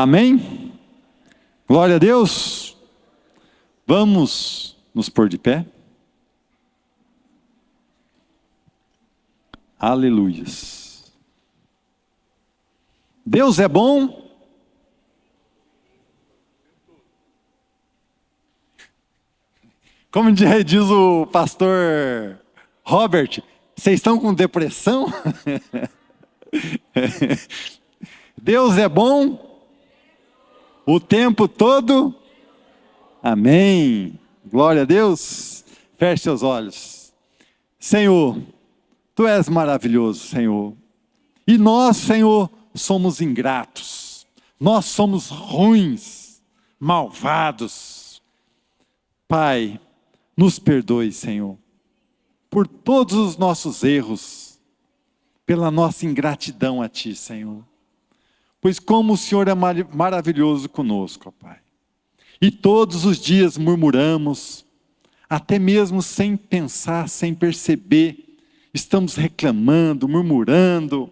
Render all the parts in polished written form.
Amém? Glória a Deus. Vamos nos pôr de pé. Aleluias. Deus é bom. Como diz o pastor Robert, vocês estão com depressão? Deus é bom o tempo todo. Amém. Glória a Deus. Feche seus olhos. Senhor, Tu és maravilhoso, Senhor. E nós, Senhor, somos ingratos. Nós somos ruins, malvados. Pai, nos perdoe, Senhor, por todos os nossos erros, pela nossa ingratidão a Ti, Senhor. Pois como o Senhor é maravilhoso conosco, ó Pai. E todos os dias murmuramos, até mesmo sem pensar, sem perceber, estamos reclamando, murmurando,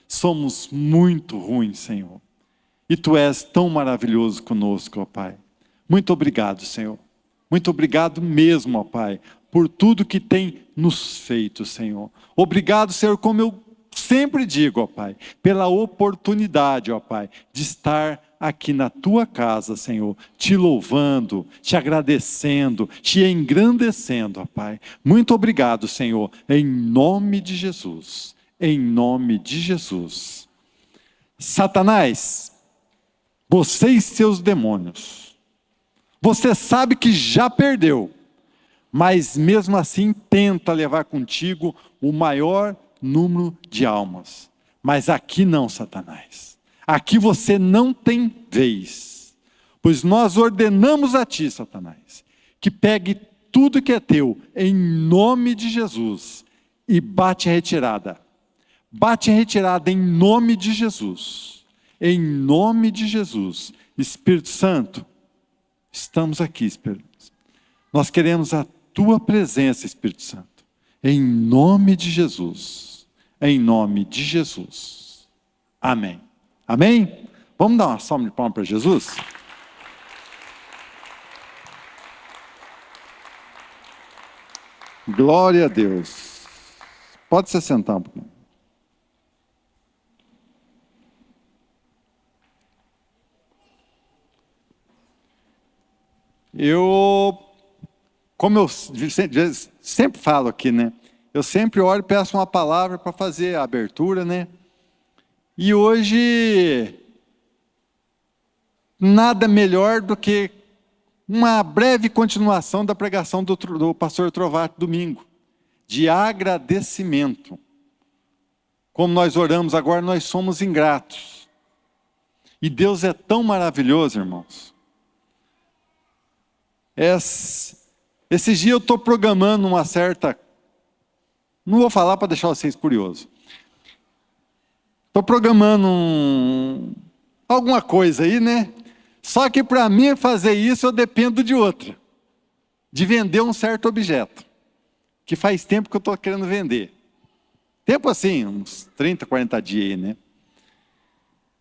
somos muito ruins, Senhor. E Tu és tão maravilhoso conosco, ó Pai. Muito obrigado, Senhor. Muito obrigado mesmo, ó Pai, por tudo que tem nos feito, Senhor. Obrigado, Senhor, como eu sempre digo, ó Pai, pela oportunidade, ó Pai, de estar aqui na Tua casa, Senhor, Te louvando, Te agradecendo, Te engrandecendo, ó Pai. Muito obrigado, Senhor, em nome de Jesus, em nome de Jesus. Satanás, você e seus demônios, você sabe que já perdeu, mas mesmo assim tenta levar contigo o maior número de almas. Mas aqui não, Satanás. Aqui você não tem vez. Pois nós ordenamos a ti, Satanás, que pegue tudo que é teu, em nome de Jesus, e bate a retirada. Bate a retirada em nome de Jesus. Em nome de Jesus. Espírito Santo, estamos aqui, Espírito. Nós queremos a Tua presença, Espírito Santo. Em nome de Jesus. Em nome de Jesus. Amém. Amém? Vamos dar uma salva de palmas para Jesus? Glória a Deus. Pode se sentar um pouquinho. Como eu sempre falo aqui, né? Eu sempre oro e peço uma palavra para fazer a abertura, né? E hoje, nada melhor do que uma breve continuação da pregação do pastor Trovato domingo, de agradecimento. Como nós oramos agora, nós somos ingratos. E Deus é tão maravilhoso, irmãos. Esses dias eu estou programando uma certa... Não vou falar para deixar vocês curiosos. Estou programando alguma coisa aí, né? Só que para mim fazer isso eu dependo de outra. De vender um certo objeto. Que faz tempo que eu estou querendo vender. Tempo assim, uns 30, 40 dias aí, né?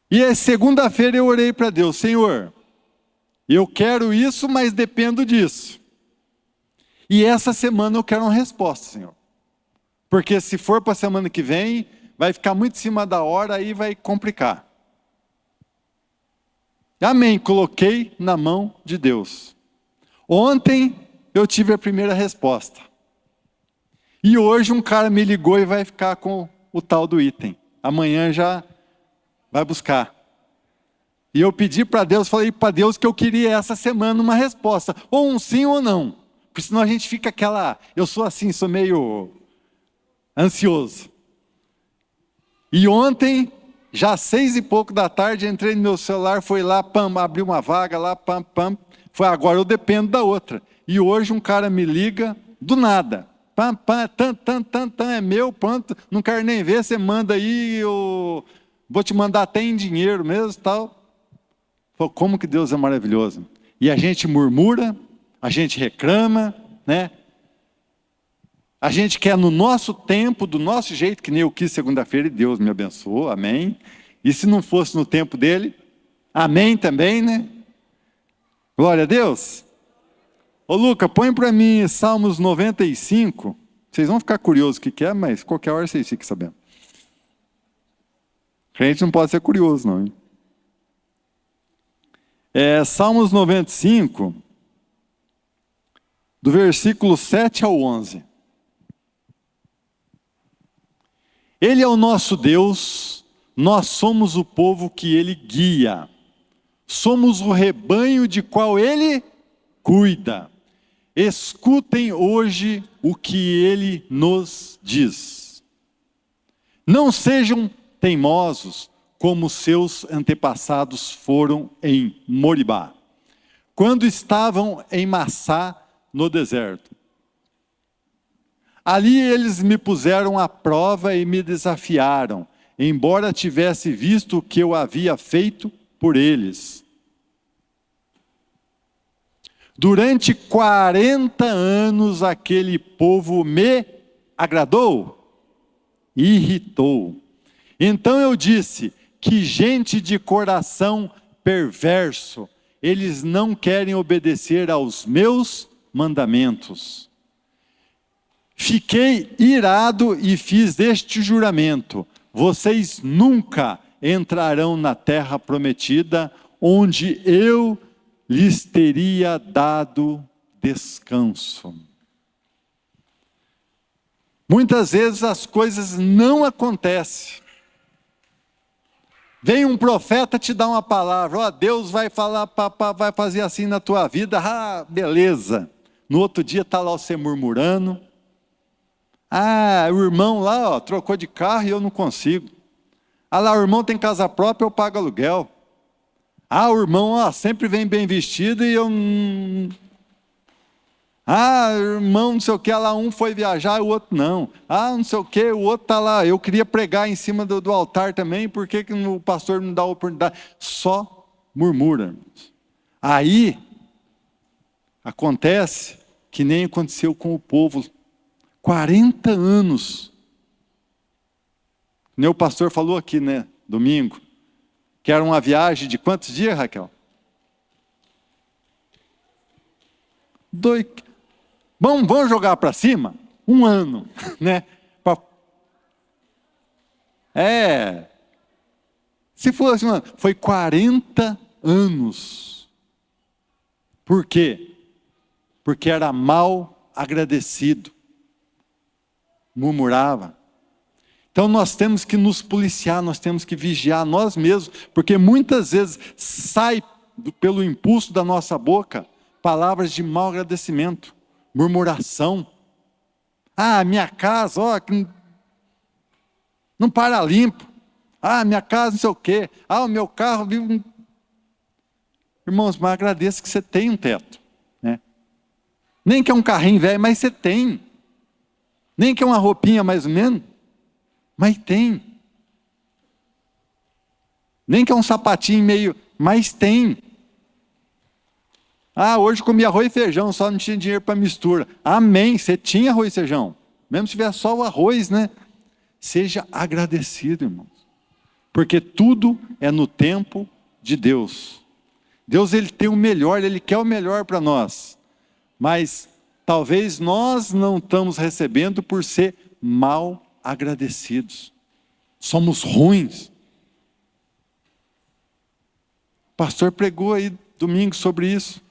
E segunda-feira eu orei para Deus. Senhor, eu quero isso, mas dependo disso. E essa semana eu quero uma resposta, Senhor. Porque se for para a semana que vem, vai ficar muito em cima da hora, aí vai complicar. Amém, coloquei na mão de Deus. Ontem eu tive a primeira resposta. E hoje um cara me ligou e vai ficar com o tal do item. Amanhã já vai buscar. E eu pedi para Deus, falei para Deus que eu queria essa semana uma resposta. Ou um sim ou não. Porque senão a gente fica eu sou assim, sou meio ansioso. E ontem, já 6 e pouco da tarde, entrei no meu celular, fui lá, abri uma vaga lá, foi agora eu dependo da outra. E hoje um cara me liga, do nada. É meu, pronto, não quero nem ver, você manda aí, eu vou te mandar até em dinheiro mesmo, tal. Como que Deus é maravilhoso. E a gente murmura, a gente reclama, né? A gente quer no nosso tempo, do nosso jeito, que nem eu quis segunda-feira e Deus me abençoou, amém. E se não fosse no tempo dele, Amém também, né? Glória a Deus. Ô Luca, põe para mim Salmos 95. Vocês vão ficar curiosos o que é, mas qualquer hora vocês ficam sabendo. Crente não pode ser curioso, não. Hein? Salmos 95, do versículo 7 ao 11. Ele é o nosso Deus, nós somos o povo que Ele guia. Somos o rebanho de qual Ele cuida. Escutem hoje o que Ele nos diz. Não sejam teimosos como seus antepassados foram em Moribá, quando estavam em Massá, no deserto. Ali eles me puseram à prova e me desafiaram, embora tivesse visto o que eu havia feito por eles. Durante 40 anos aquele povo me agradou, irritou. Então eu disse, que gente de coração perverso, eles não querem obedecer aos meus mandamentos. Fiquei irado e fiz este juramento: vocês nunca entrarão na terra prometida, onde eu lhes teria dado descanso. Muitas vezes as coisas não acontecem. Vem um profeta te dar uma palavra, Deus vai falar, vai fazer assim na tua vida, beleza. No outro dia está lá você murmurando. O irmão lá trocou de carro e eu não consigo. Lá o irmão tem casa própria, eu pago aluguel. O irmão sempre vem bem vestido e eu não... irmão não sei o que, lá um foi viajar e o outro não. Não sei o que, o outro está lá. Eu queria pregar em cima do altar também, por que o pastor não dá a oportunidade? Só murmura. Aí, acontece que nem aconteceu com o povo. 40 anos. Nem o pastor falou aqui, né, domingo, que era uma viagem de quantos dias, Raquel? Vamos jogar para cima? 1 ano, né? Se fosse, foi 40 anos. Por quê? Porque era mal agradecido. Murmurava. Então nós temos que nos policiar, nós temos que vigiar nós mesmos, porque muitas vezes sai pelo impulso da nossa boca palavras de mau agradecimento. Murmuração. Minha casa, não para limpo. Minha casa não sei o quê. O meu carro vive... Irmãos, mas agradeça que você tem um teto. Né? Nem que é um carrinho velho, mas você tem. Nem que é uma roupinha mais ou menos, mas tem. Nem que é um sapatinho meio, mas tem. Hoje comi arroz e feijão, só não tinha dinheiro para mistura. Amém, você tinha arroz e feijão. Mesmo se tiver só o arroz, né? Seja agradecido, irmãos. Porque tudo é no tempo de Deus. Deus, Ele tem o melhor, Ele quer o melhor para nós. Mas talvez nós não estamos recebendo por ser mal agradecidos. Somos ruins. O pastor pregou aí domingo sobre isso.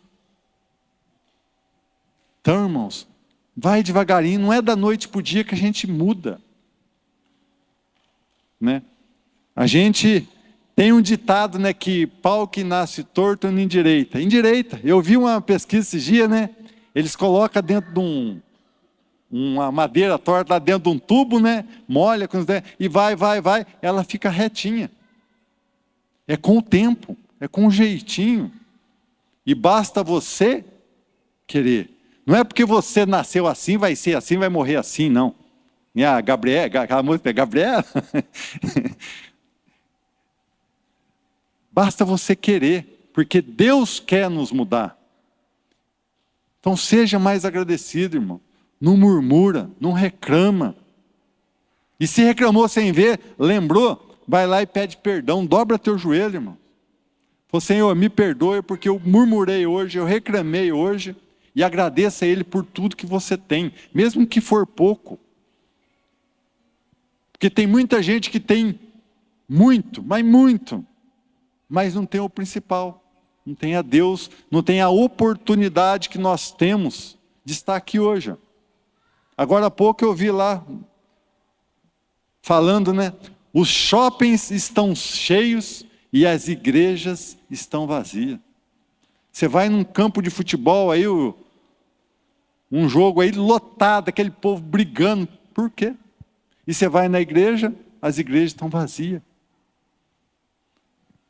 Então, irmãos, vai devagarinho, não é da noite para o dia que a gente muda. Né? A gente tem um ditado, né, que pau que nasce torto não endireita. Endireita. Eu vi uma pesquisa esses dias, né? Eles colocam dentro de uma madeira torta lá dentro de um tubo, né? Molha com os dedos, e vai, ela fica retinha. É com o tempo, é com um jeitinho. E basta você querer. Não é porque você nasceu assim, vai ser assim, vai morrer assim, não. E a Gabriela, aquela música, Gabriela. Basta você querer, porque Deus quer nos mudar. Então seja mais agradecido, irmão. Não murmura, não reclama. E se reclamou sem ver, lembrou, vai lá e pede perdão, dobra teu joelho, irmão. Falou, Senhor, me perdoe porque eu murmurei hoje, eu reclamei hoje, e agradeça a Ele por tudo que você tem, mesmo que for pouco. Porque tem muita gente que tem muito, mas não tem o principal, não tem a Deus, não tem a oportunidade que nós temos de estar aqui hoje. Agora há pouco eu vi lá, falando, né? Os shoppings estão cheios e as igrejas estão vazias. Você vai num campo de futebol aí, um jogo aí lotado, aquele povo brigando. Por quê? E você vai na igreja, as igrejas estão vazias.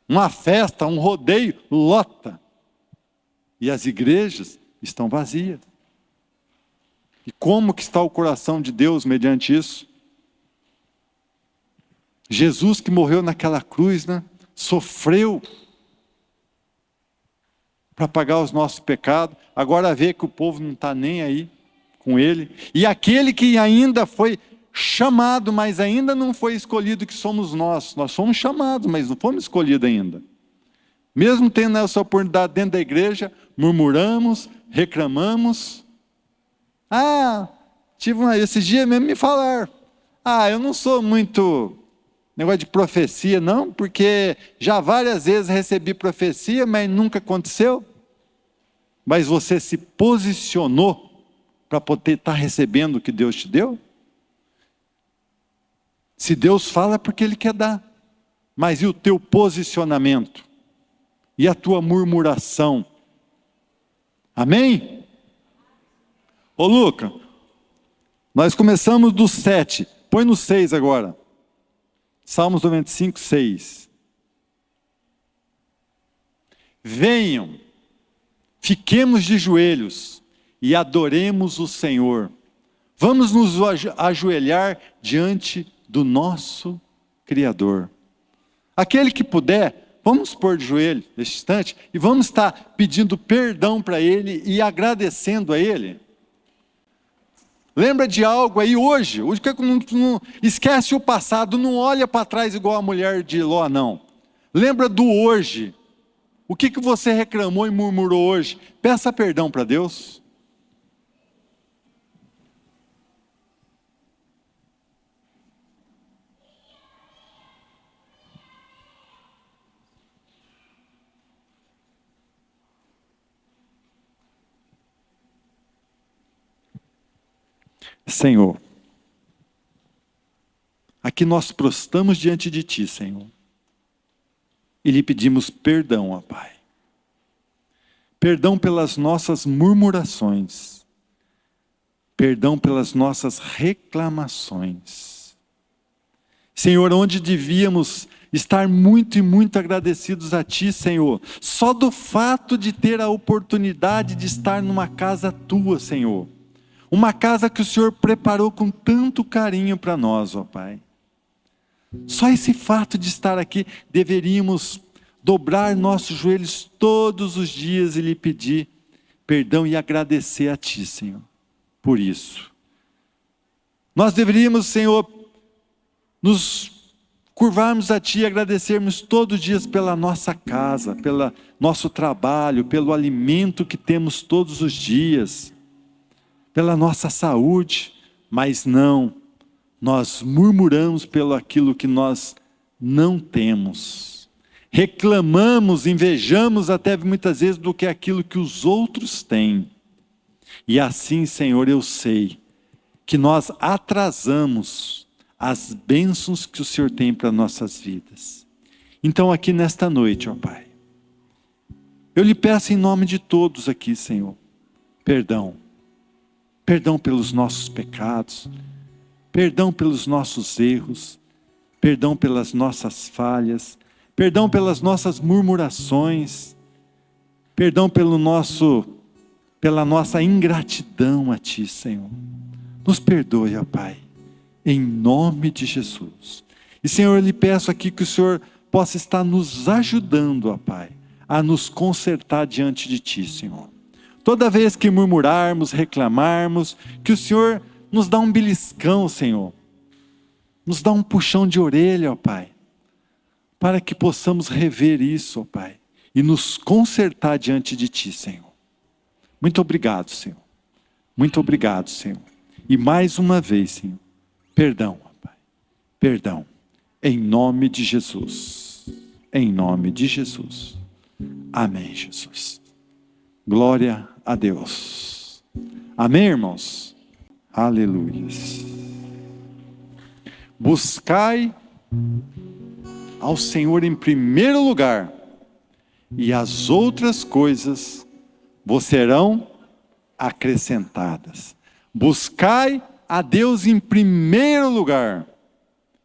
Uma festa, um rodeio, lota. E as igrejas estão vazias. E como que está o coração de Deus mediante isso? Jesus que morreu naquela cruz, né? Sofreu para pagar os nossos pecados. Agora vê que o povo não está nem aí com ele. E aquele que ainda foi chamado, mas ainda não foi escolhido, que somos nós. Nós fomos chamados, mas não fomos escolhidos ainda. Mesmo tendo essa oportunidade dentro da igreja, murmuramos, reclamamos. Esses dias mesmo me falaram. Eu não sou muito negócio de profecia, não, porque já várias vezes recebi profecia, mas nunca aconteceu. Mas você se posicionou para poder estar recebendo o que Deus te deu? Se Deus fala é porque Ele quer dar. Mas e o teu posicionamento? E a tua murmuração? Amém? Ô Luca, nós começamos do 7. Põe no 6 agora. Salmos 95, 6. Venham, fiquemos de joelhos e adoremos o Senhor. Vamos nos ajoelhar diante do nosso Criador. Aquele que puder, vamos pôr de joelho neste instante e vamos estar pedindo perdão para Ele e agradecendo a Ele. Lembra de algo aí hoje? Hoje não esquece o passado, não olha para trás igual a mulher de Ló, não. Lembra do hoje. O que você reclamou e murmurou hoje? Peça perdão para Deus. Senhor, aqui nós prostramos diante de Ti, Senhor, e lhe pedimos perdão, ó Pai. Perdão pelas nossas murmurações, perdão pelas nossas reclamações. Senhor, onde devíamos estar muito e muito agradecidos a Ti, Senhor, só do fato de ter a oportunidade de estar numa casa Tua, Senhor. Uma casa que o Senhor preparou com tanto carinho para nós, ó Pai. Só esse fato de estar aqui, deveríamos dobrar nossos joelhos todos os dias e lhe pedir perdão e agradecer a Ti, Senhor, por isso. Nós deveríamos, Senhor, nos curvarmos a Ti e agradecermos todos os dias pela nossa casa, pelo nosso trabalho, pelo alimento que temos todos os dias, pela nossa saúde, mas não, nós murmuramos pelo aquilo que nós não temos. Reclamamos, invejamos até muitas vezes do que aquilo que os outros têm. E assim, Senhor, eu sei que nós atrasamos as bênçãos que o Senhor tem para nossas vidas. Então aqui nesta noite, ó Pai, eu lhe peço em nome de todos aqui, Senhor, perdão. Perdão pelos nossos pecados, perdão pelos nossos erros, perdão pelas nossas falhas, perdão pelas nossas murmurações, perdão pela nossa ingratidão a Ti, Senhor. Nos perdoe, ó Pai, em nome de Jesus. E Senhor, eu lhe peço aqui que o Senhor possa estar nos ajudando, ó Pai, a nos consertar diante de Ti, Senhor. Toda vez que murmurarmos, reclamarmos, que o Senhor nos dá um beliscão, Senhor. Nos dá um puxão de orelha, ó Pai. Para que possamos rever isso, ó Pai. e nos consertar diante de Ti, Senhor. Muito obrigado, Senhor. Muito obrigado, Senhor. E mais uma vez, Senhor, perdão, Pai. Perdão. Em nome de Jesus. Em nome de Jesus. Amém, Jesus. Glória a Deus. Amém, irmãos? Aleluia. Buscai ao Senhor em primeiro lugar, e as outras coisas vos serão acrescentadas. Buscai a Deus em primeiro lugar,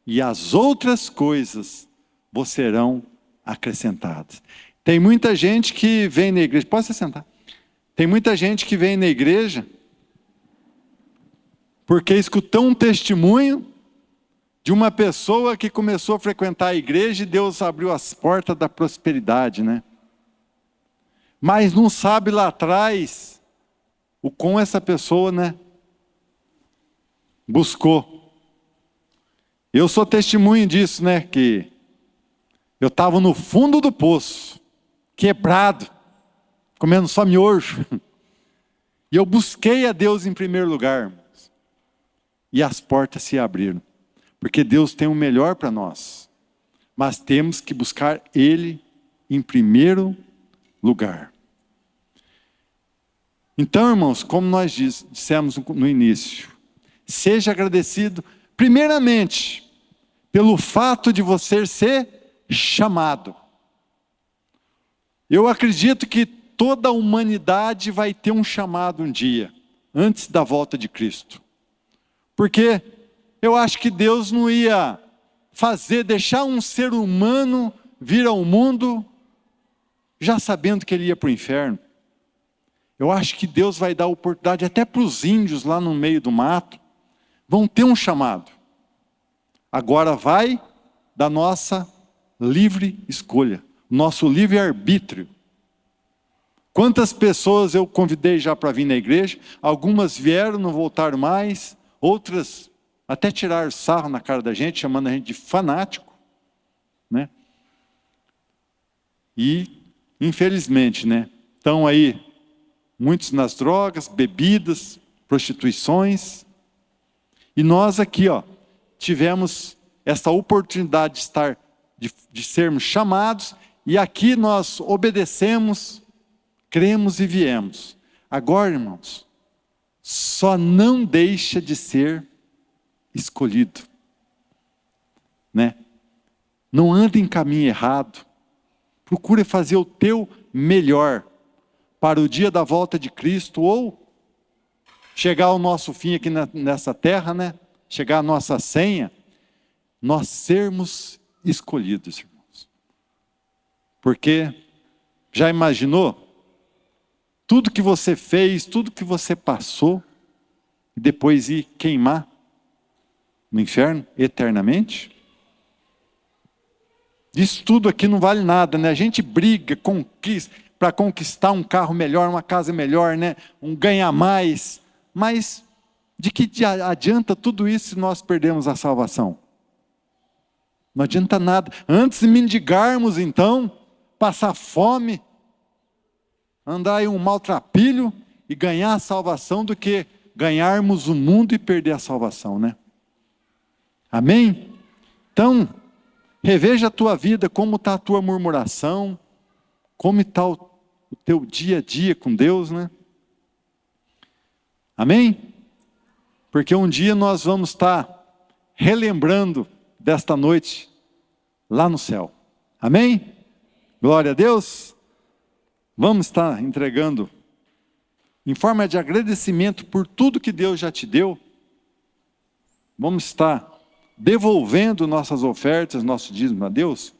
e as outras coisas vos serão acrescentadas. Tem muita gente que vem na igreja, pode se sentar. Tem muita gente que vem na igreja porque escutou um testemunho de uma pessoa que começou a frequentar a igreja e Deus abriu as portas da prosperidade, né? Mas não sabe lá atrás o como essa pessoa, né, buscou. Eu sou testemunho disso, né, que eu estava no fundo do poço, quebrado, comendo só miojo. E eu busquei a Deus em primeiro lugar, irmãos. E as portas se abriram. Porque Deus tem o melhor para nós. Mas temos que buscar Ele em primeiro lugar. Então, irmãos, como nós dissemos no início, seja agradecido, primeiramente, pelo fato de você ser chamado. Eu acredito que toda a humanidade vai ter um chamado um dia, antes da volta de Cristo. Porque eu acho que Deus não ia deixar um ser humano vir ao mundo, já sabendo que ele ia para o inferno. Eu acho que Deus vai dar oportunidade até para os índios lá no meio do mato, vão ter um chamado. Agora vai da nossa livre escolha, nosso livre-arbítrio. Quantas pessoas eu convidei já para vir na igreja, algumas vieram, não voltaram mais, outras até tiraram sarro na cara da gente, chamando a gente de fanático, né? E, infelizmente, né, estão aí muitos nas drogas, bebidas, prostituições. E nós aqui, tivemos essa oportunidade de estar, de sermos chamados, e aqui nós obedecemos, cremos e viemos. Agora, irmãos, só não deixa de ser escolhido, né? Não anda em caminho errado. Procure fazer o teu melhor para o dia da volta de Cristo, ou chegar ao nosso fim aqui nessa terra, né? Chegar à nossa senha, nós sermos escolhidos, irmãos. Porque, já imaginou? Tudo que você fez, tudo que você passou, e depois ir queimar no inferno eternamente? Isso tudo aqui não vale nada, né? A gente briga, para conquistar um carro melhor, uma casa melhor, né? Um ganhar mais. Mas de que adianta tudo isso se nós perdemos a salvação? Não adianta nada. Antes de mendigarmos, então, passar fome, andar em um maltrapilho e ganhar a salvação, do que ganharmos o mundo e perder a salvação, né? Amém? Então, reveja a tua vida, como está a tua murmuração, como está o teu dia a dia com Deus, né? Amém? Porque um dia nós vamos estar relembrando desta noite lá no céu. Amém? Glória a Deus. Vamos estar entregando em forma de agradecimento por tudo que Deus já te deu. Vamos estar devolvendo nossas ofertas, nosso dízimo a Deus.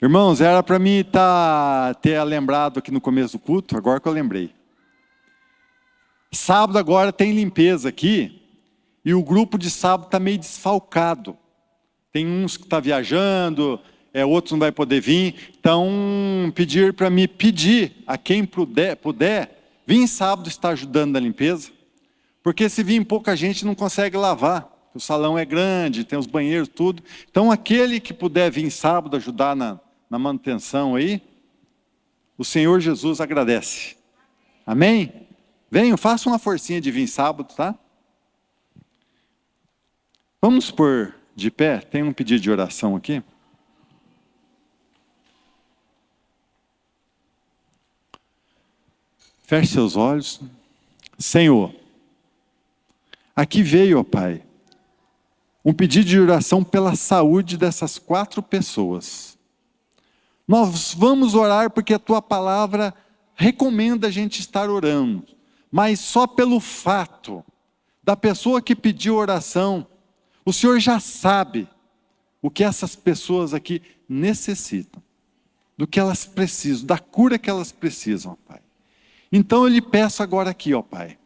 Irmãos, era para mim ter lembrado aqui no começo do culto, agora que eu lembrei. Sábado agora tem limpeza aqui, e o grupo de sábado está meio desfalcado. Tem uns que estão viajando, outros não vai poder vir. Então, pedir para mim, pedir a quem puder, vir sábado estar ajudando na limpeza. Porque se vir pouca gente não consegue lavar. O salão é grande, tem os banheiros, tudo. Então, aquele que puder vir sábado ajudar na manutenção aí, o Senhor Jesus agradece. Amém? Venham, façam uma forcinha de vir sábado, tá? Vamos pôr de pé, tem um pedido de oração aqui. Feche seus olhos. Senhor, aqui veio, ó Pai, um pedido de oração pela saúde dessas 4 pessoas. Nós vamos orar porque a Tua palavra recomenda a gente estar orando. Mas só pelo fato da pessoa que pediu oração, o Senhor já sabe o que essas pessoas aqui necessitam, do que elas precisam, da cura que elas precisam, ó Pai. Então eu lhe peço agora aqui, ó Pai,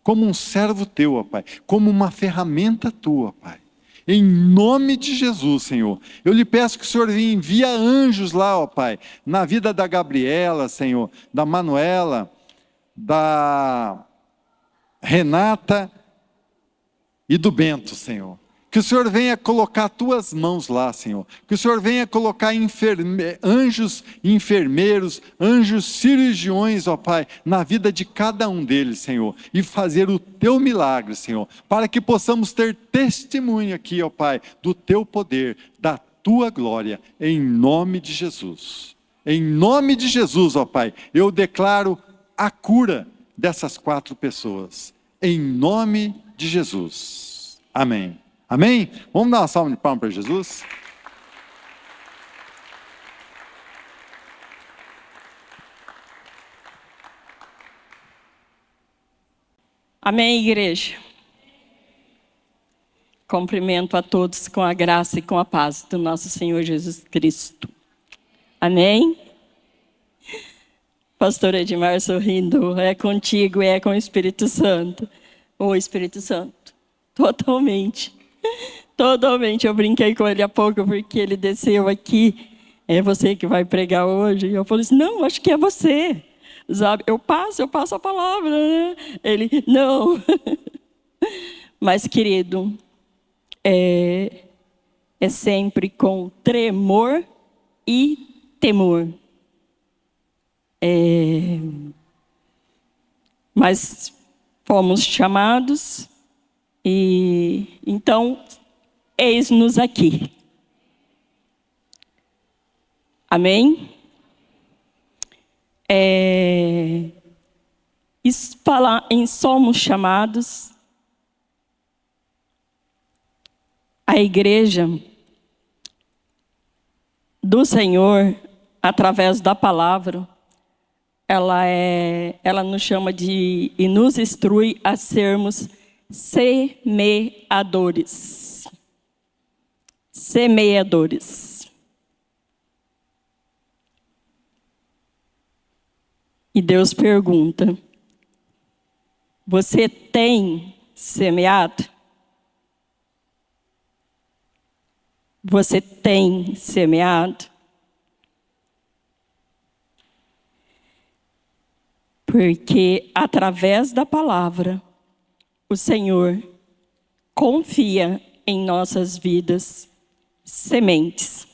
como um servo Teu, ó Pai, como uma ferramenta Tua, ó Pai. Em nome de Jesus, Senhor, eu lhe peço que o Senhor envie anjos lá, ó Pai, na vida da Gabriela, Senhor, da Manuela, da Renata e do Bento, Senhor. Que o Senhor venha colocar Tuas mãos lá, Senhor. Que o Senhor venha colocar anjos enfermeiros, anjos cirurgiões, ó Pai, na vida de cada um deles, Senhor. E fazer o Teu milagre, Senhor. Para que possamos ter testemunho aqui, ó Pai, do Teu poder, da Tua glória, em nome de Jesus. Em nome de Jesus, ó Pai, eu declaro a cura dessas 4 pessoas. Em nome de Jesus. Amém. Amém? Vamos dar uma salva de palmas para Jesus? Amém, igreja? Cumprimento a todos com a graça e com a paz do nosso Senhor Jesus Cristo. Amém? Pastor Edmar sorrindo, é contigo, é com o Espírito Santo. O Espírito Santo, totalmente. Totalmente, eu brinquei com ele há pouco, porque ele desceu aqui, é você que vai pregar hoje, e eu falei assim, não, acho que é você, sabe, eu passo a palavra, né? Ele, não, mas querido, é sempre com tremor e temor, mas fomos chamados, e então, eis-nos aqui. Amém? Falar em somos chamados, a igreja do Senhor, através da palavra, ela nos chama e nos instrui a sermos semeadores. Semeadores. E Deus pergunta, você tem semeado? Você tem semeado? Porque através da palavra, o Senhor confia em nossas vidas sementes.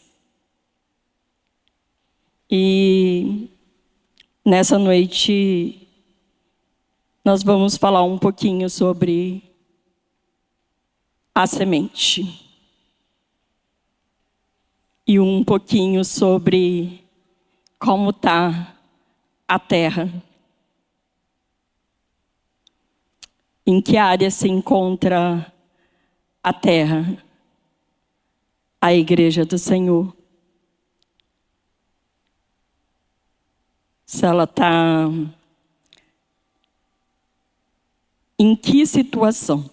E nessa noite nós vamos falar um pouquinho sobre a semente. E um pouquinho sobre como está a terra. Em que área se encontra a terra? A igreja do Senhor. Se ela está em que situação?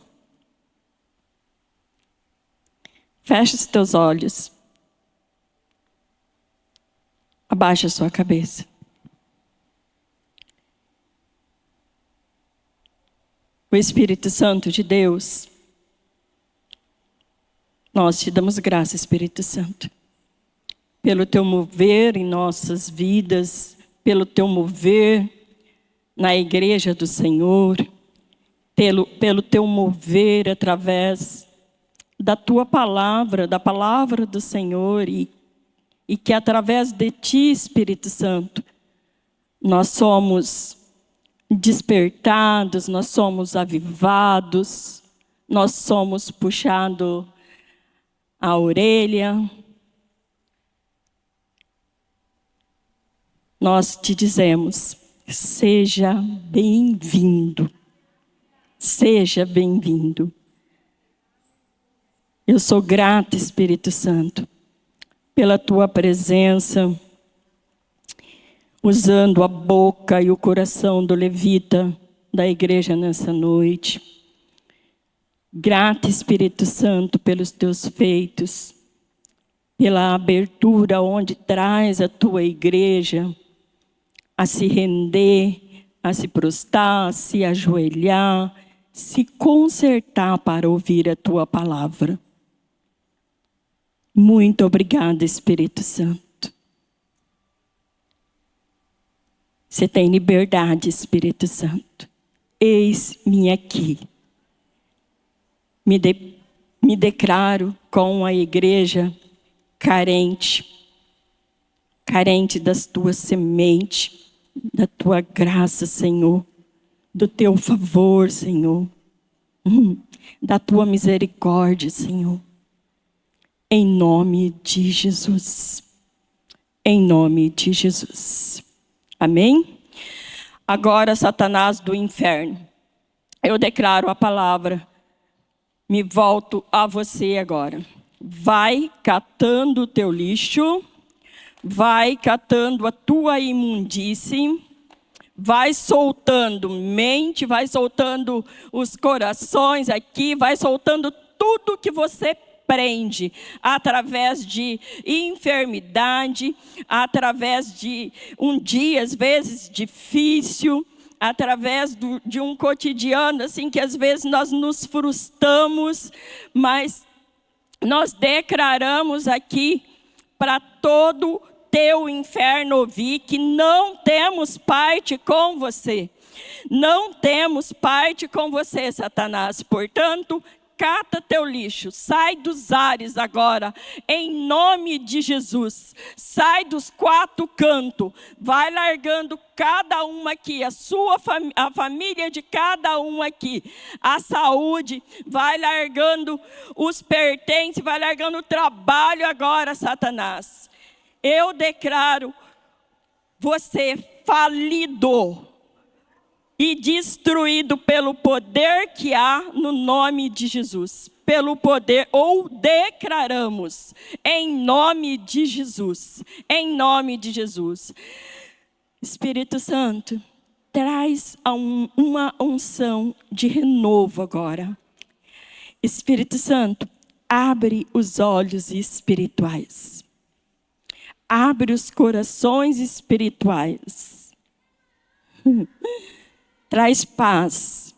Feche os teus olhos. Abaixe a sua cabeça. O Espírito Santo de Deus, nós te damos graça, Espírito Santo, pelo teu mover em nossas vidas, pelo teu mover na igreja do Senhor, pelo teu mover através da tua palavra, da palavra do Senhor, e que através de ti, Espírito Santo, nós somos despertados, nós somos avivados, nós somos puxados a orelha. Nós te dizemos, seja bem-vindo, seja bem-vindo. Eu sou grata, Espírito Santo, pela tua presença, usando a boca e o coração do levita da igreja nessa noite. Grata, Espírito Santo, pelos teus feitos, pela abertura onde traz a tua igreja a se render, a se prostrar, a se ajoelhar, se consertar para ouvir a tua palavra. Muito obrigada, Espírito Santo. Você tem liberdade, Espírito Santo. Eis-me aqui. Me declaro com a igreja carente das tuas sementes, da tua graça, Senhor, do teu favor, Senhor, da tua misericórdia, Senhor. Em nome de Jesus. Em nome de Jesus. Amém? Agora, Satanás do inferno, eu declaro a palavra, me volto a você agora. Vai catando o teu lixo, vai catando a tua imundície, vai soltando mente, vai soltando os corações aqui, vai soltando tudo que você prende, através de enfermidade, através de um dia, às vezes, difícil, através de um cotidiano, assim, que às vezes nós nos frustramos, mas nós declaramos aqui para todo teu inferno ouvir que não temos parte com você. Não temos parte com você, Satanás. Portanto, cata teu lixo, sai dos ares agora, em nome de Jesus. Sai dos quatro cantos, vai largando cada um aqui, a família de cada um aqui, a saúde, vai largando os pertences, vai largando o trabalho agora, Satanás. Eu declaro você falido e destruído pelo poder que há no nome de Jesus. Pelo poder, ou declaramos, em nome de Jesus. Em nome de Jesus. Espírito Santo, traz uma unção de renovo agora. Espírito Santo, abre os olhos espirituais. Abre os corações espirituais. Traz paz,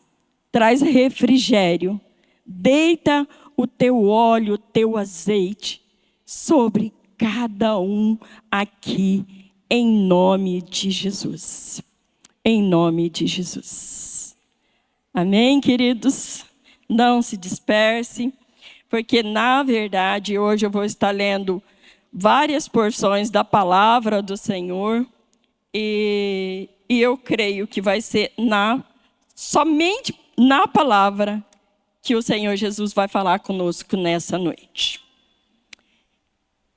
traz refrigério, deita o teu óleo, o teu azeite sobre cada um aqui, em nome de Jesus. Em nome de Jesus. Amém, queridos? Não se disperse, porque na verdade hoje eu vou estar lendo várias porções da palavra do Senhor e eu creio que vai ser somente na palavra que o Senhor Jesus vai falar conosco nessa noite.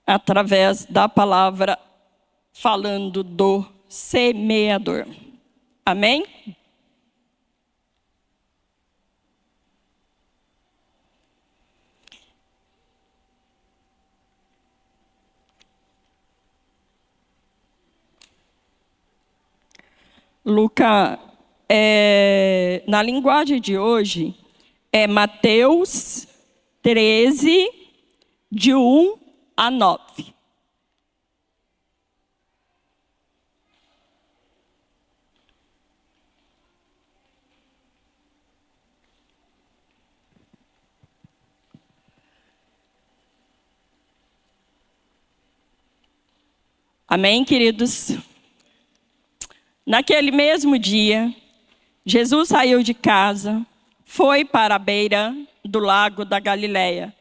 Através da palavra, falando do semeador. Amém? Lucas, na linguagem de hoje, é Mateus 13, de 1 a 9. Amém, queridos? Naquele mesmo dia, Jesus saiu de casa, foi para a beira do lago da Galileia,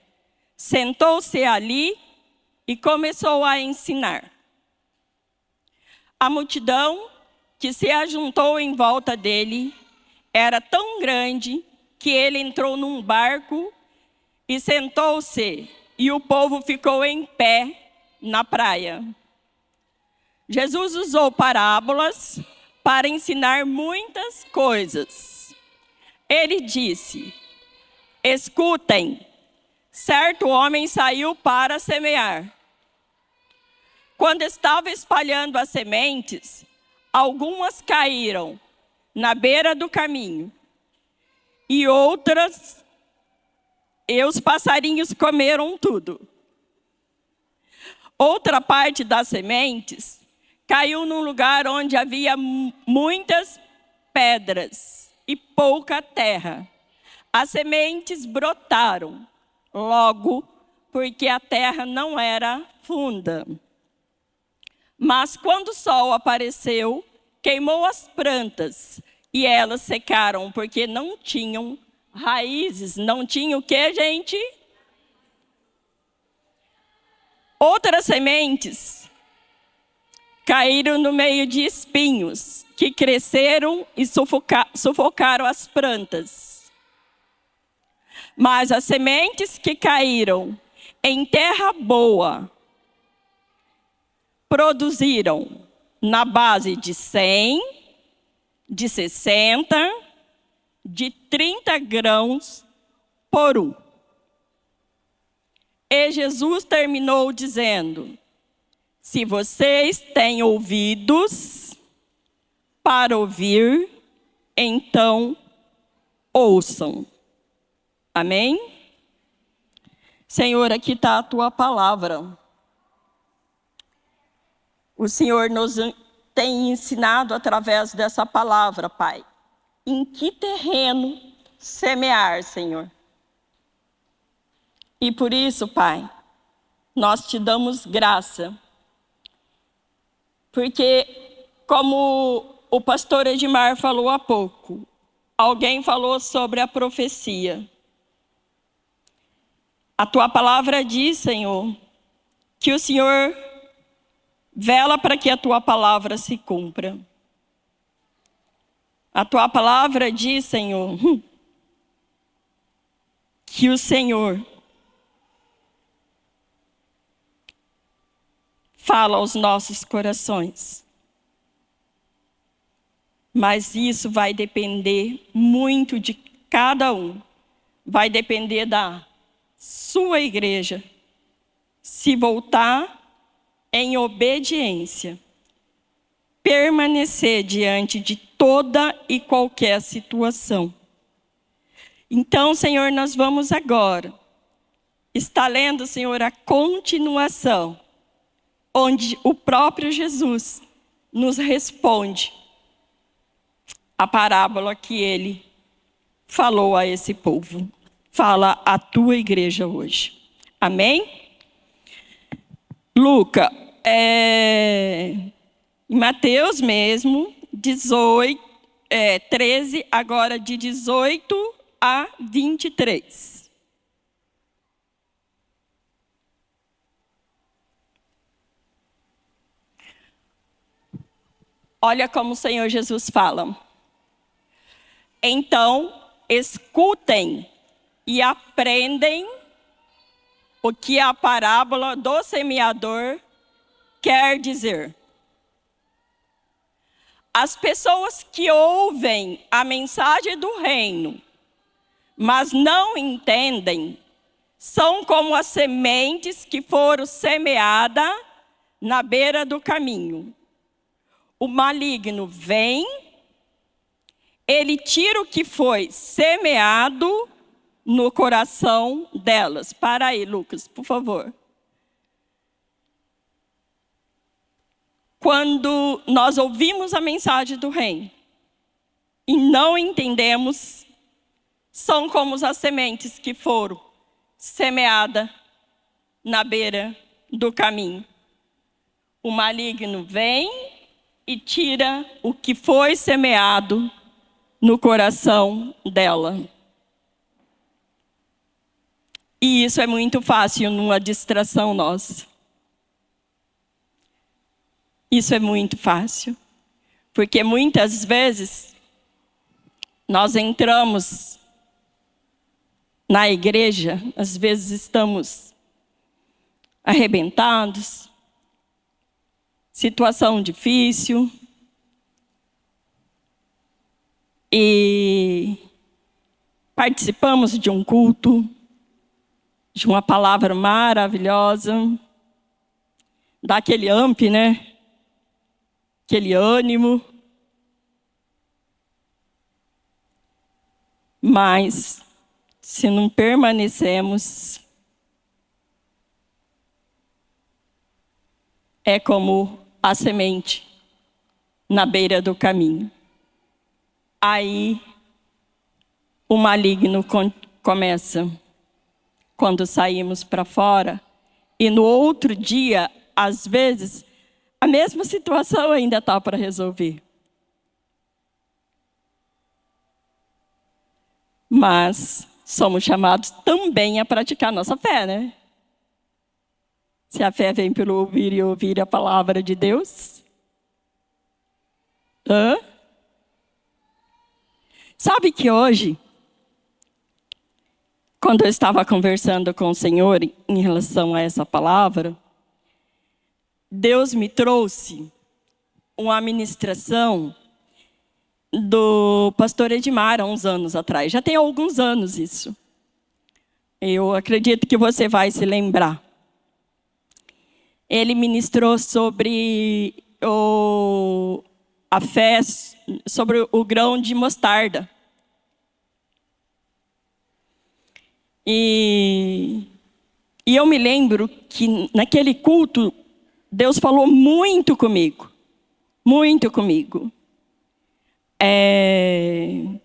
sentou-se ali e começou a ensinar. A multidão que se ajuntou em volta dele era tão grande que ele entrou num barco e sentou-se, e o povo ficou em pé na praia. Jesus usou parábolas para ensinar muitas coisas. Ele disse: escutem, certo homem saiu para semear. Quando estava espalhando as sementes, algumas caíram na beira do caminho, e os passarinhos comeram tudo. Outra parte das sementes caiu num lugar onde havia muitas pedras e pouca terra. As sementes brotaram logo, porque a terra não era funda. Mas quando o sol apareceu, queimou as plantas e elas secaram, porque não tinham raízes. Não tinham o quê, gente? Outras sementes caíram no meio de espinhos, que cresceram e sufocaram as plantas. Mas as sementes que caíram em terra boa produziram na base de 100, de 60, de 30 grãos por um. E Jesus terminou dizendo: se vocês têm ouvidos para ouvir, então ouçam. Amém? Senhor, aqui está a tua palavra. O Senhor nos tem ensinado através dessa palavra, Pai. Em que terreno semear, Senhor? E por isso, Pai, nós te damos graça. Porque, como o pastor Edmar falou há pouco, alguém falou sobre a profecia. A tua palavra diz, Senhor, que o Senhor vela para que a tua palavra se cumpra. A tua palavra diz, Senhor, que o Senhor fala aos nossos corações. Mas isso vai depender muito de cada um. Vai depender da sua igreja se voltar em obediência, permanecer diante de toda e qualquer situação. Então, Senhor, nós vamos agora estar lendo, Senhor, a continuação, onde o próprio Jesus nos responde a parábola que ele falou a esse povo. Fala à tua igreja hoje. Amém? Lucas, em Mateus mesmo, 13, agora de 18 a 23. Olha como o Senhor Jesus fala. Então, escutem e aprendem o que a parábola do semeador quer dizer. As pessoas que ouvem a mensagem do reino, mas não entendem, são como as sementes que foram semeadas na beira do caminho. O maligno vem, ele tira o que foi semeado no coração delas. Para aí, Lucas, por favor. Quando nós ouvimos a mensagem do reino e não entendemos, são como as sementes que foram semeadas na beira do caminho. o maligno vem e tira o que foi semeado no coração dela. E isso é muito fácil numa distração nossa. Isso é muito fácil. Porque muitas vezes nós entramos na igreja, às vezes estamos arrebentados, situação difícil, e participamos de um culto, de uma palavra maravilhosa, dá aquele amp, né? Aquele ânimo. Mas, se não permanecemos, é como a semente na beira do caminho. Aí, o maligno começa. Quando saímos para fora, e no outro dia, às vezes, a mesma situação ainda está para resolver. Mas somos chamados também a praticar nossa fé, né? Se a fé vem pelo ouvir e ouvir a palavra de Deus. Sabe que hoje, quando eu estava conversando com o Senhor em relação a essa palavra, Deus me trouxe uma ministração do pastor Edmar há uns anos atrás. Já tem alguns anos isso. Eu acredito que você vai se lembrar. Ele ministrou sobre a fé, sobre o grão de mostarda. E eu me lembro que naquele culto, Deus falou muito comigo. Muito comigo. É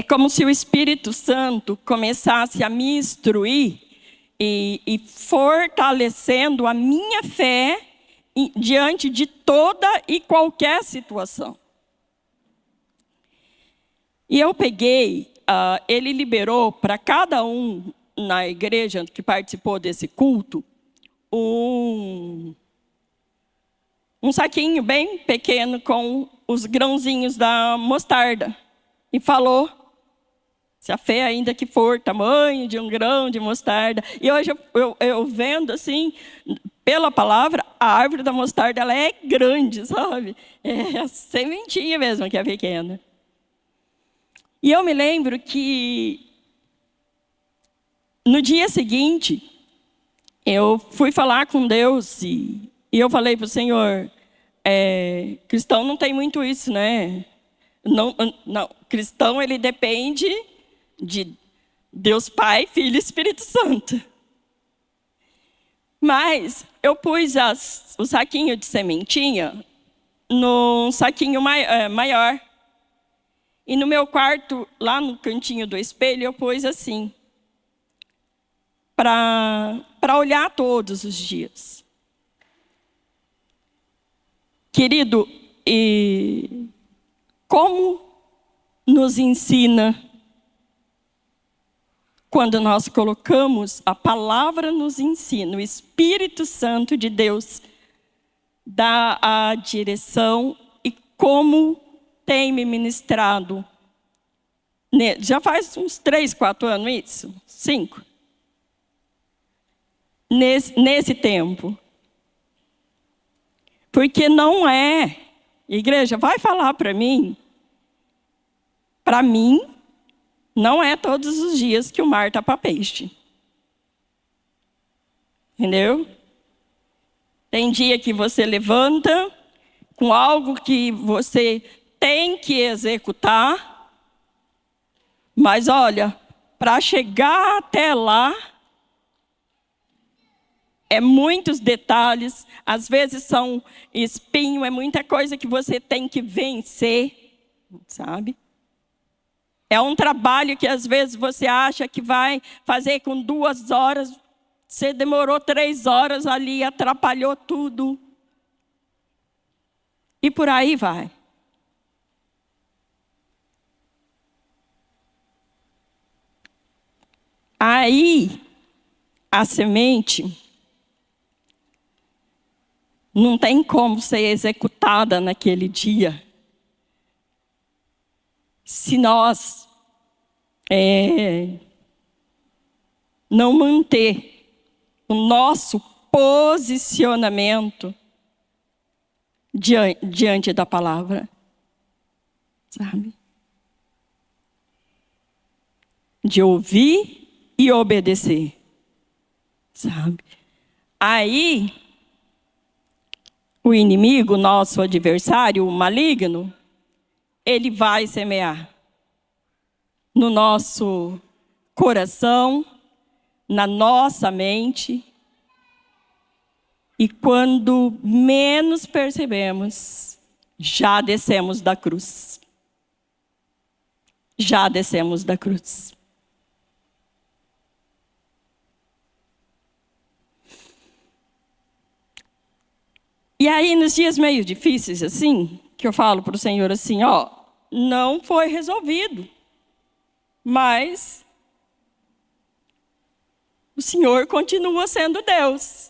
como se o Espírito Santo começasse a me instruir e fortalecendo a minha fé diante de toda e qualquer situação. E eu peguei, ele liberou para cada um na igreja que participou desse culto, um saquinho bem pequeno com os grãozinhos da mostarda. E falou, se a fé ainda que for tamanho de um grão de mostarda. E hoje eu vendo assim, pela palavra, a árvore da mostarda ela é grande, sabe? É a sementinha mesmo que é pequena. E eu me lembro que no dia seguinte, eu fui falar com Deus e eu falei para o Senhor, cristão não tem muito isso, né? Não, cristão ele depende de Deus Pai, Filho e Espírito Santo. Mas eu pus o saquinho de sementinha num saquinho maior. E no meu quarto, lá no cantinho do espelho, eu pus assim, para olhar todos os dias. Querido, e como nos ensina quando nós colocamos a palavra nos ensina, o Espírito Santo de Deus dá a direção e como tem me ministrado. Já faz uns 3, 4 anos isso? 5? Nesse tempo. Porque não é, igreja, vai falar para mim, não é todos os dias que o mar está para peixe. Entendeu? Tem dia que você levanta com algo que você tem que executar, mas olha, para chegar até lá, é muitos detalhes, às vezes são espinho, é muita coisa que você tem que vencer, sabe? É um trabalho que às vezes você acha que vai fazer com 2 horas, Você demorou 3 horas ali, atrapalhou tudo. E por aí vai. Aí, a semente não tem como ser executada naquele dia se nós não manter o nosso posicionamento diante da palavra, sabe? De ouvir e obedecer, sabe? Aí, o inimigo, nosso adversário, o maligno, ele vai semear no nosso coração, na nossa mente, e quando menos percebemos, já descemos da cruz. Já descemos da cruz. E aí, nos dias meio difíceis, assim, que eu falo para o Senhor assim, ó, não foi resolvido, mas o Senhor continua sendo Deus.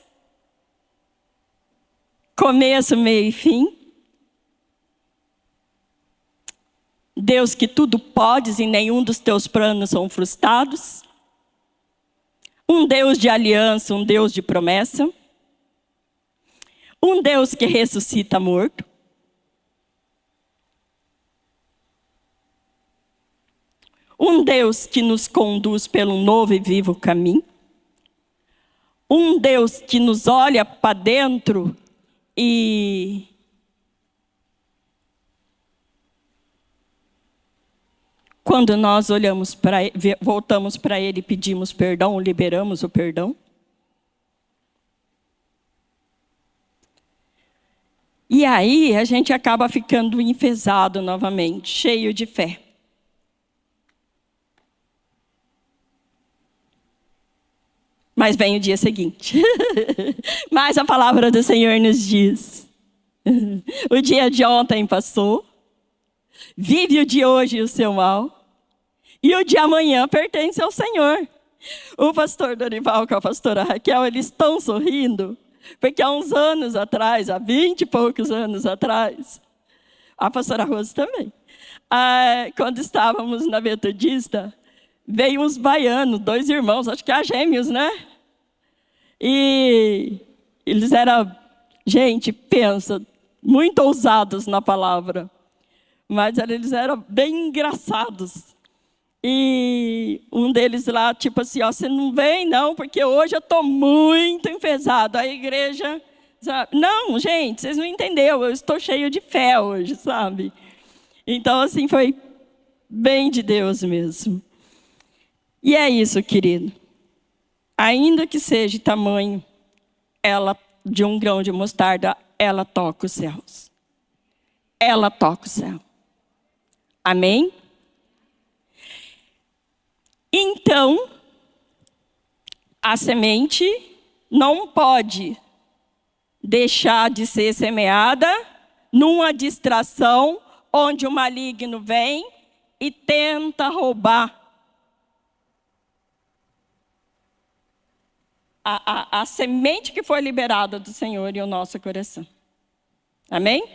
Começo, meio e fim. Deus que tudo podes e nenhum dos teus planos são frustrados. Um Deus de aliança, um Deus de promessa. Um Deus que ressuscita morto. Um Deus que nos conduz pelo novo e vivo caminho. Um Deus que nos olha para dentro e quando nós olhamos para ele, voltamos para ele e pedimos perdão, liberamos o perdão. E aí a gente acaba ficando enfesado novamente, cheio de fé. Mas vem o dia seguinte. Mas a palavra do Senhor nos diz. O dia de ontem passou. Vive o de hoje e o seu mal. E o de amanhã pertence ao Senhor. O pastor Dorival com a pastora Raquel, eles estão sorrindo. Porque há uns anos atrás, há 20 e poucos anos atrás, a pastora Rosa também, quando estávamos na Metodista, veio uns baianos, 2 irmãos, acho que gêmeos, né? E eles eram, gente, pensa, muito ousados na palavra, mas eles eram bem engraçados. E um deles lá, tipo assim, ó, você não vem não, porque hoje eu estou muito enfesado. A igreja, sabe? Não, gente, vocês não entenderam, eu estou cheio de fé hoje, sabe? Então, assim, foi bem de Deus mesmo. E é isso, querido. Ainda que seja tamanho ela de um grão de mostarda, ela toca os céus. Ela toca o céu. Amém? Então, a semente não pode deixar de ser semeada numa distração onde o maligno vem e tenta roubar a semente que foi liberada do Senhor em o nosso coração. Amém?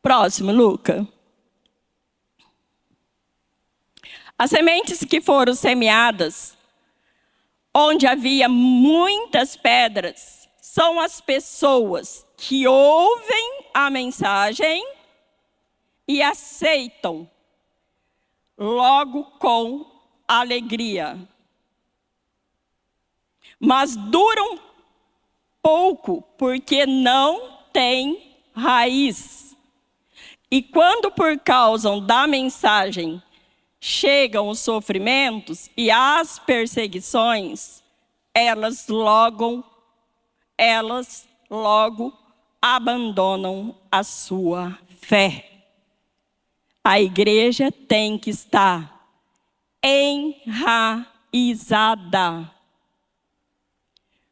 Próximo, Luca. As sementes que foram semeadas, onde havia muitas pedras, são as pessoas que ouvem a mensagem e aceitam logo com alegria. Mas duram pouco, porque não têm raiz. E quando por causa da mensagem chegam os sofrimentos e as perseguições, elas logo abandonam a sua fé. A igreja tem que estar enraizada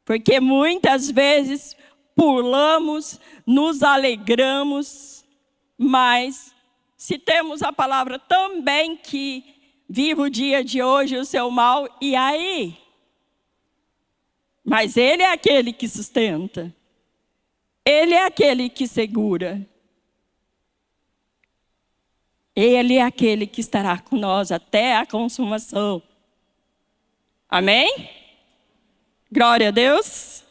Porque muitas vezes pulamos, nos alegramos, mas se temos a palavra também que viva o dia de hoje o seu mal, e aí? Mas Ele é aquele que sustenta. Ele é aquele que segura. Ele é aquele que estará com nós até a consumação. Amém? Glória a Deus.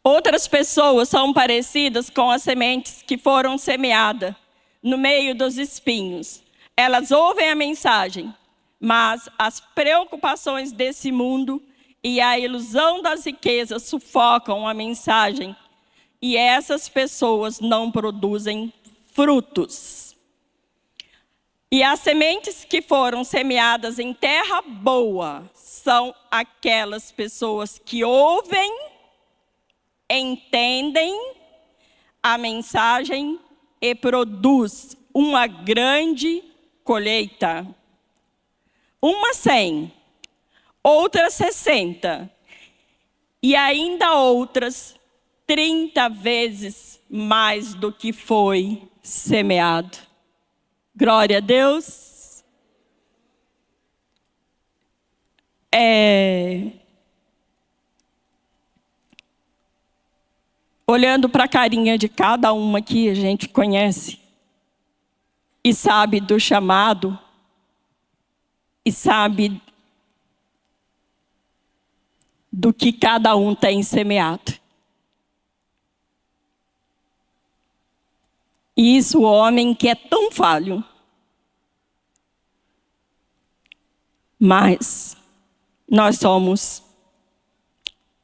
Outras pessoas são parecidas com as sementes que foram semeadas no meio dos espinhos. Elas ouvem a mensagem, mas as preocupações desse mundo e a ilusão das riquezas sufocam a mensagem. E essas pessoas não produzem frutos. E as sementes que foram semeadas em terra boa são aquelas pessoas que ouvem, entendem a mensagem e produz uma grande colheita. Uma 100, outras 60 e ainda outras 30 vezes mais do que foi semeado. Glória a Deus. Olhando para a carinha de cada uma que a gente conhece e sabe do chamado e sabe do que cada um tem semeado. E isso, o homem que é tão falho. Mas nós somos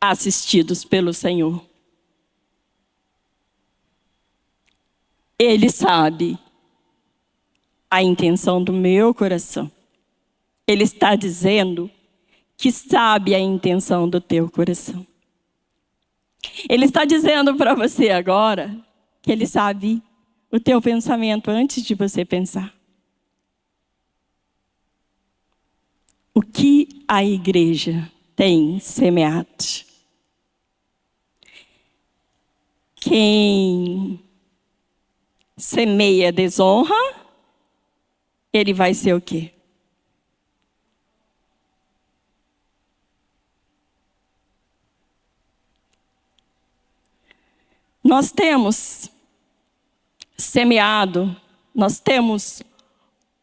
assistidos pelo Senhor. Ele sabe a intenção do meu coração. Ele está dizendo que sabe a intenção do teu coração. Ele está dizendo para você agora que Ele sabe o teu pensamento antes de você pensar. O que a igreja tem semeado? Quem semeia desonra, ele vai ser o quê? Nós temos semeado, nós temos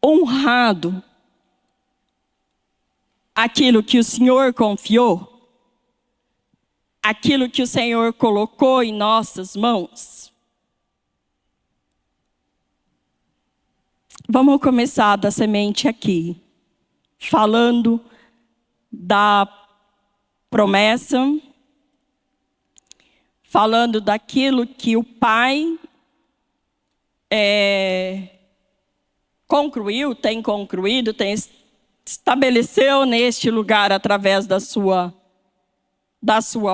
honrado aquilo que o Senhor confiou, aquilo que o Senhor colocou em nossas mãos. Vamos começar da semente aqui, falando da promessa, falando daquilo que o Pai tem concluído, estabeleceu neste lugar através da sua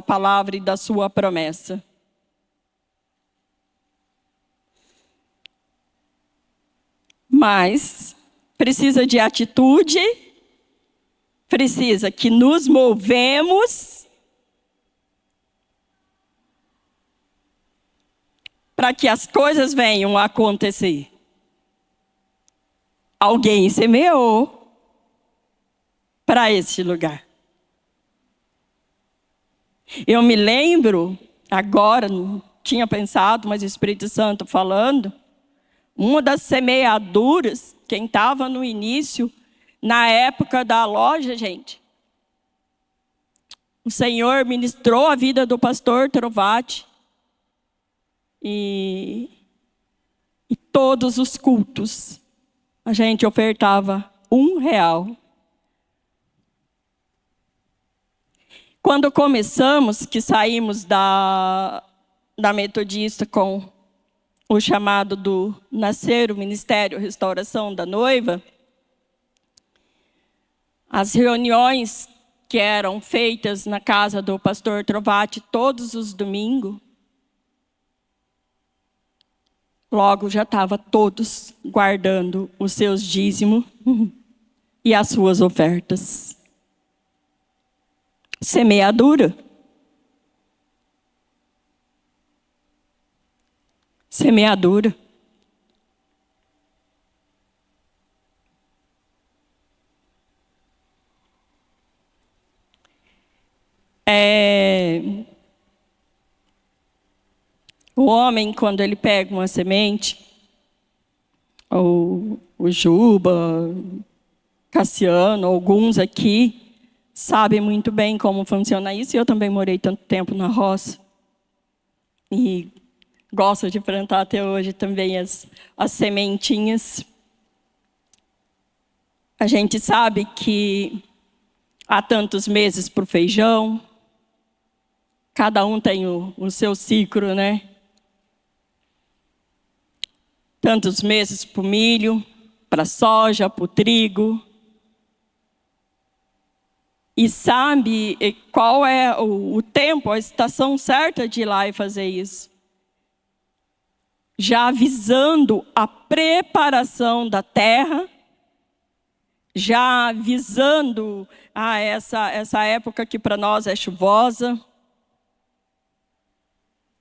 palavra e da sua promessa. Mas precisa de atitude, precisa que nos movemos para que as coisas venham a acontecer. Alguém semeou para esse lugar. Eu me lembro, agora, não tinha pensado, mas o Espírito Santo falando, uma das semeaduras, quem estava no início, na época da loja, gente, o Senhor ministrou a vida do pastor Trovati, e todos os cultos, a gente ofertava R$1. Quando começamos, que saímos da Metodista com o chamado do Nascer, o Ministério Restauração da Noiva, as reuniões que eram feitas na casa do pastor Trovati todos os domingos, logo já estava todos guardando os seus dízimos e as suas ofertas. Semeadura. Semeadura. O homem, quando ele pega uma semente, ou o Juba, Cassiano, alguns aqui, sabem muito bem como funciona isso. E eu também morei tanto tempo na roça. E gosto de plantar até hoje também as sementinhas. A gente sabe que há tantos meses para o feijão. Cada um tem o seu ciclo, né? Tantos meses para o milho, para a soja, para o trigo. E sabe qual é o tempo, a estação certa de ir lá e fazer isso. Já visando a preparação da terra, já visando essa época que para nós é chuvosa.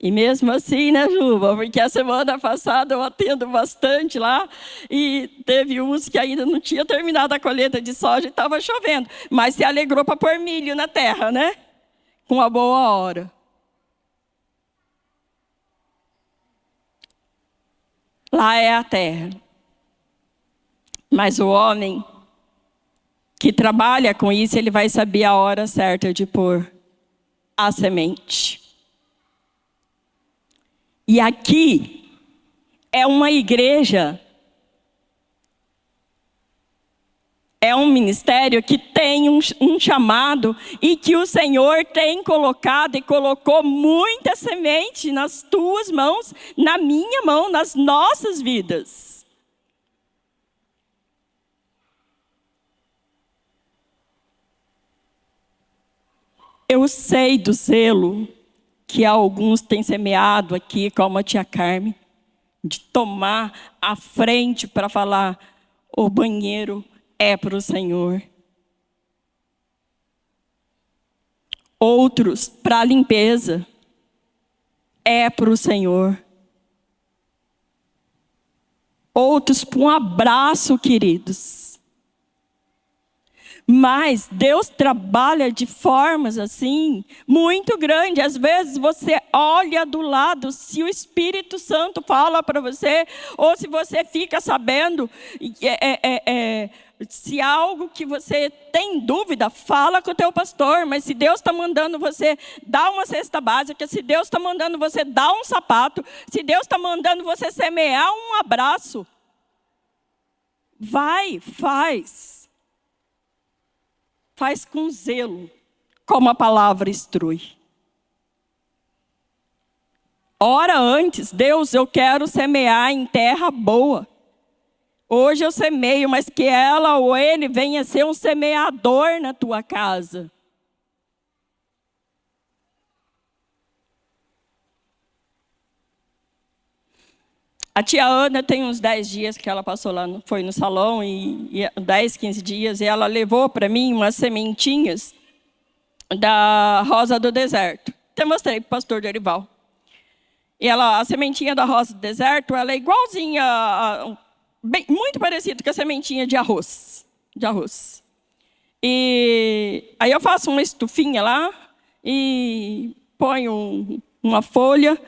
E mesmo assim, né, Juba? Porque a semana passada eu atendo bastante lá e teve uns que ainda não tinha terminado a colheita de soja e estava chovendo. Mas se alegrou para pôr milho na terra, né? Com a boa hora. Lá é a terra. Mas o homem que trabalha com isso, ele vai saber a hora certa de pôr a semente. E aqui é uma igreja, é um ministério que tem um chamado e que o Senhor tem colocado e colocou muita semente nas tuas mãos, na minha mão, nas nossas vidas. Eu sei do zelo que alguns têm semeado aqui, como a tia Carmen, de tomar a frente para falar: o banheiro é para o Senhor. Outros para a limpeza é para o Senhor. Outros para um abraço, queridos. Mas Deus trabalha de formas assim, muito grandes. Às vezes você olha do lado, se o Espírito Santo fala para você, ou se você fica sabendo, se há algo que você tem dúvida, fala com o teu pastor. Mas se Deus está mandando você dar uma cesta básica, se Deus está mandando você dar um sapato, se Deus está mandando você semear um abraço, vai, faz. Faz com zelo, como a palavra instrui. Ora antes, Deus, eu quero semear em terra boa. Hoje eu semeio, mas que ela ou ele venha ser um semeador na tua casa. A tia Ana tem uns 10 dias que ela passou lá, foi no salão, e 10, 15 dias, e ela levou para mim umas sementinhas da rosa do deserto. Até mostrei para o pastor Dorival. E a sementinha da rosa do deserto, ela é igualzinha, muito parecida com a sementinha de arroz. E aí eu faço uma estufinha lá, e ponho uma folha,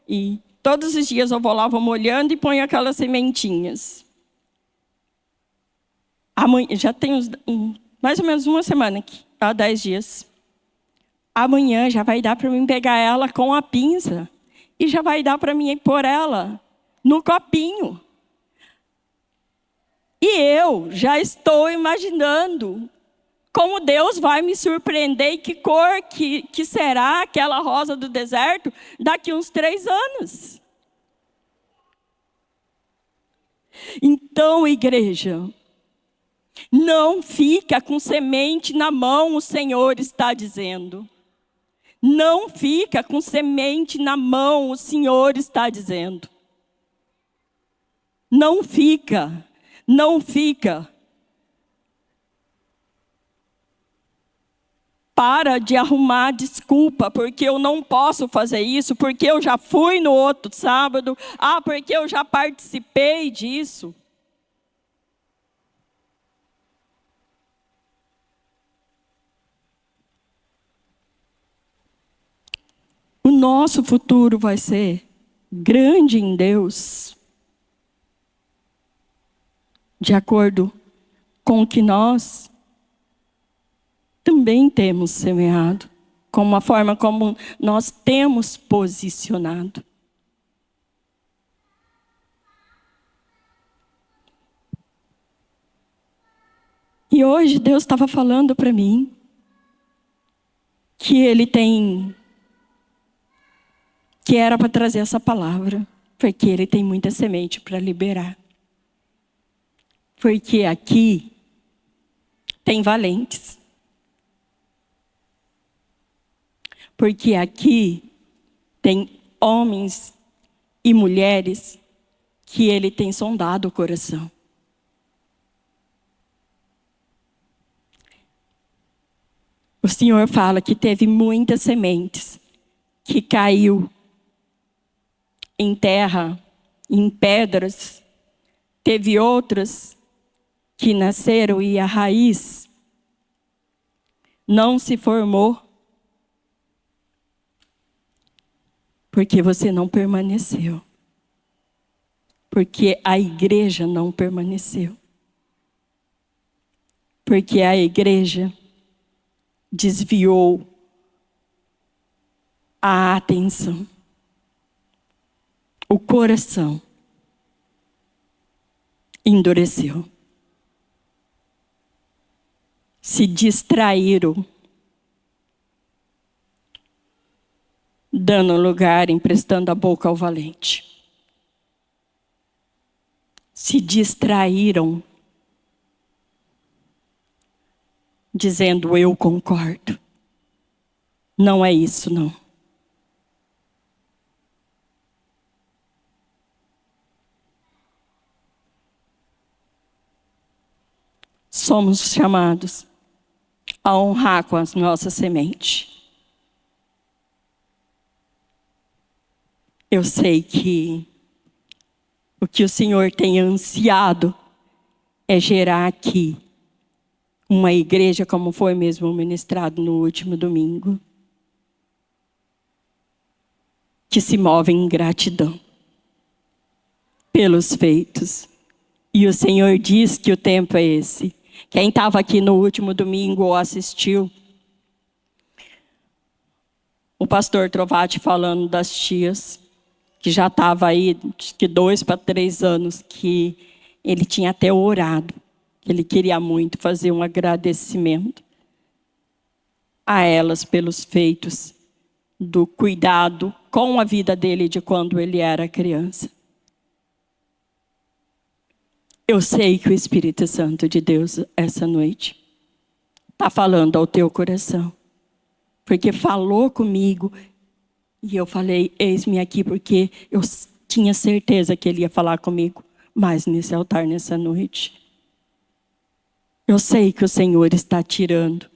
e todos os dias eu vou lá, vou molhando e ponho aquelas sementinhas. Amanhã, já tem mais ou menos uma semana aqui, 10 dias. Amanhã já vai dar para mim pegar ela com a pinça. E já vai dar para mim pôr ela no copinho. E eu já estou imaginando como Deus vai me surpreender e que cor que será aquela rosa do deserto daqui uns 3 anos. Então, igreja, não fica com semente na mão, o Senhor está dizendo. Não fica com semente na mão, o Senhor está dizendo. Não fica, não fica. para de arrumar desculpa, porque eu não posso fazer isso, porque eu já fui no outro sábado, porque eu já participei disso. O nosso futuro vai ser grande em Deus, de acordo com o que nós também temos semeado, com a forma como nós temos posicionado. E hoje Deus estava falando para mim que que era para trazer essa palavra, porque Ele tem muita semente para liberar. Porque aqui tem valentes. Porque aqui tem homens e mulheres que Ele tem sondado o coração. O Senhor fala que teve muitas sementes que caiu em terra, em pedras. Teve outras que nasceram e a raiz não se formou. Porque você não permaneceu. Porque a igreja não permaneceu. Porque a igreja desviou a atenção. O coração endureceu. Se distraíram. Dando lugar, emprestando a boca ao valente. Se distraíram, dizendo eu concordo. Não é isso, não. Somos chamados a honrar com as nossas sementes. Eu sei que o que o Senhor tem ansiado é gerar aqui uma igreja como foi mesmo ministrado no último domingo. Que se move em gratidão pelos feitos. E o Senhor diz que o tempo é esse. Quem estava aqui no último domingo ou assistiu, o pastor Trovati falando das tias, que já estava aí, acho que 2 para 3 anos, que ele tinha até orado, que ele queria muito fazer um agradecimento a elas pelos feitos do cuidado com a vida dele de quando ele era criança. Eu sei que o Espírito Santo de Deus, essa noite, está falando ao teu coração. Porque falou comigo. E eu falei, eis-me aqui, porque eu tinha certeza que ele ia falar comigo mais nesse altar, nessa noite. Eu sei que o Senhor está tirando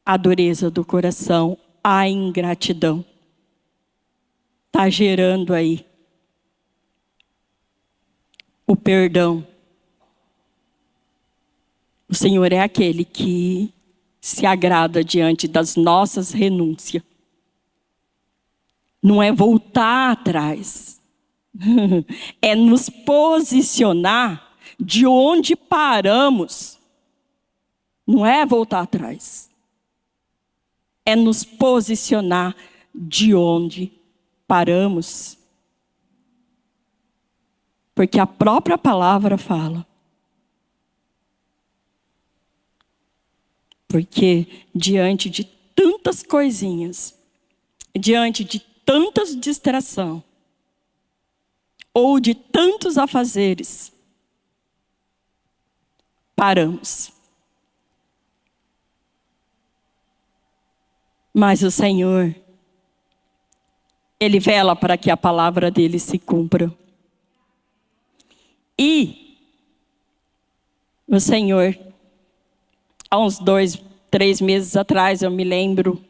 a dureza do coração, a ingratidão. Está gerando aí o perdão. O Senhor é aquele que se agrada diante das nossas renúncias. Não é voltar atrás. É nos posicionar de onde paramos. Não é voltar atrás. É nos posicionar de onde paramos. Porque a própria palavra fala. Porque diante de tantas coisinhas, diante de tantas distrações, ou de tantos afazeres, paramos. Mas o Senhor, Ele vela para que a palavra dele se cumpra. E o Senhor, há uns 3 meses atrás, eu me lembro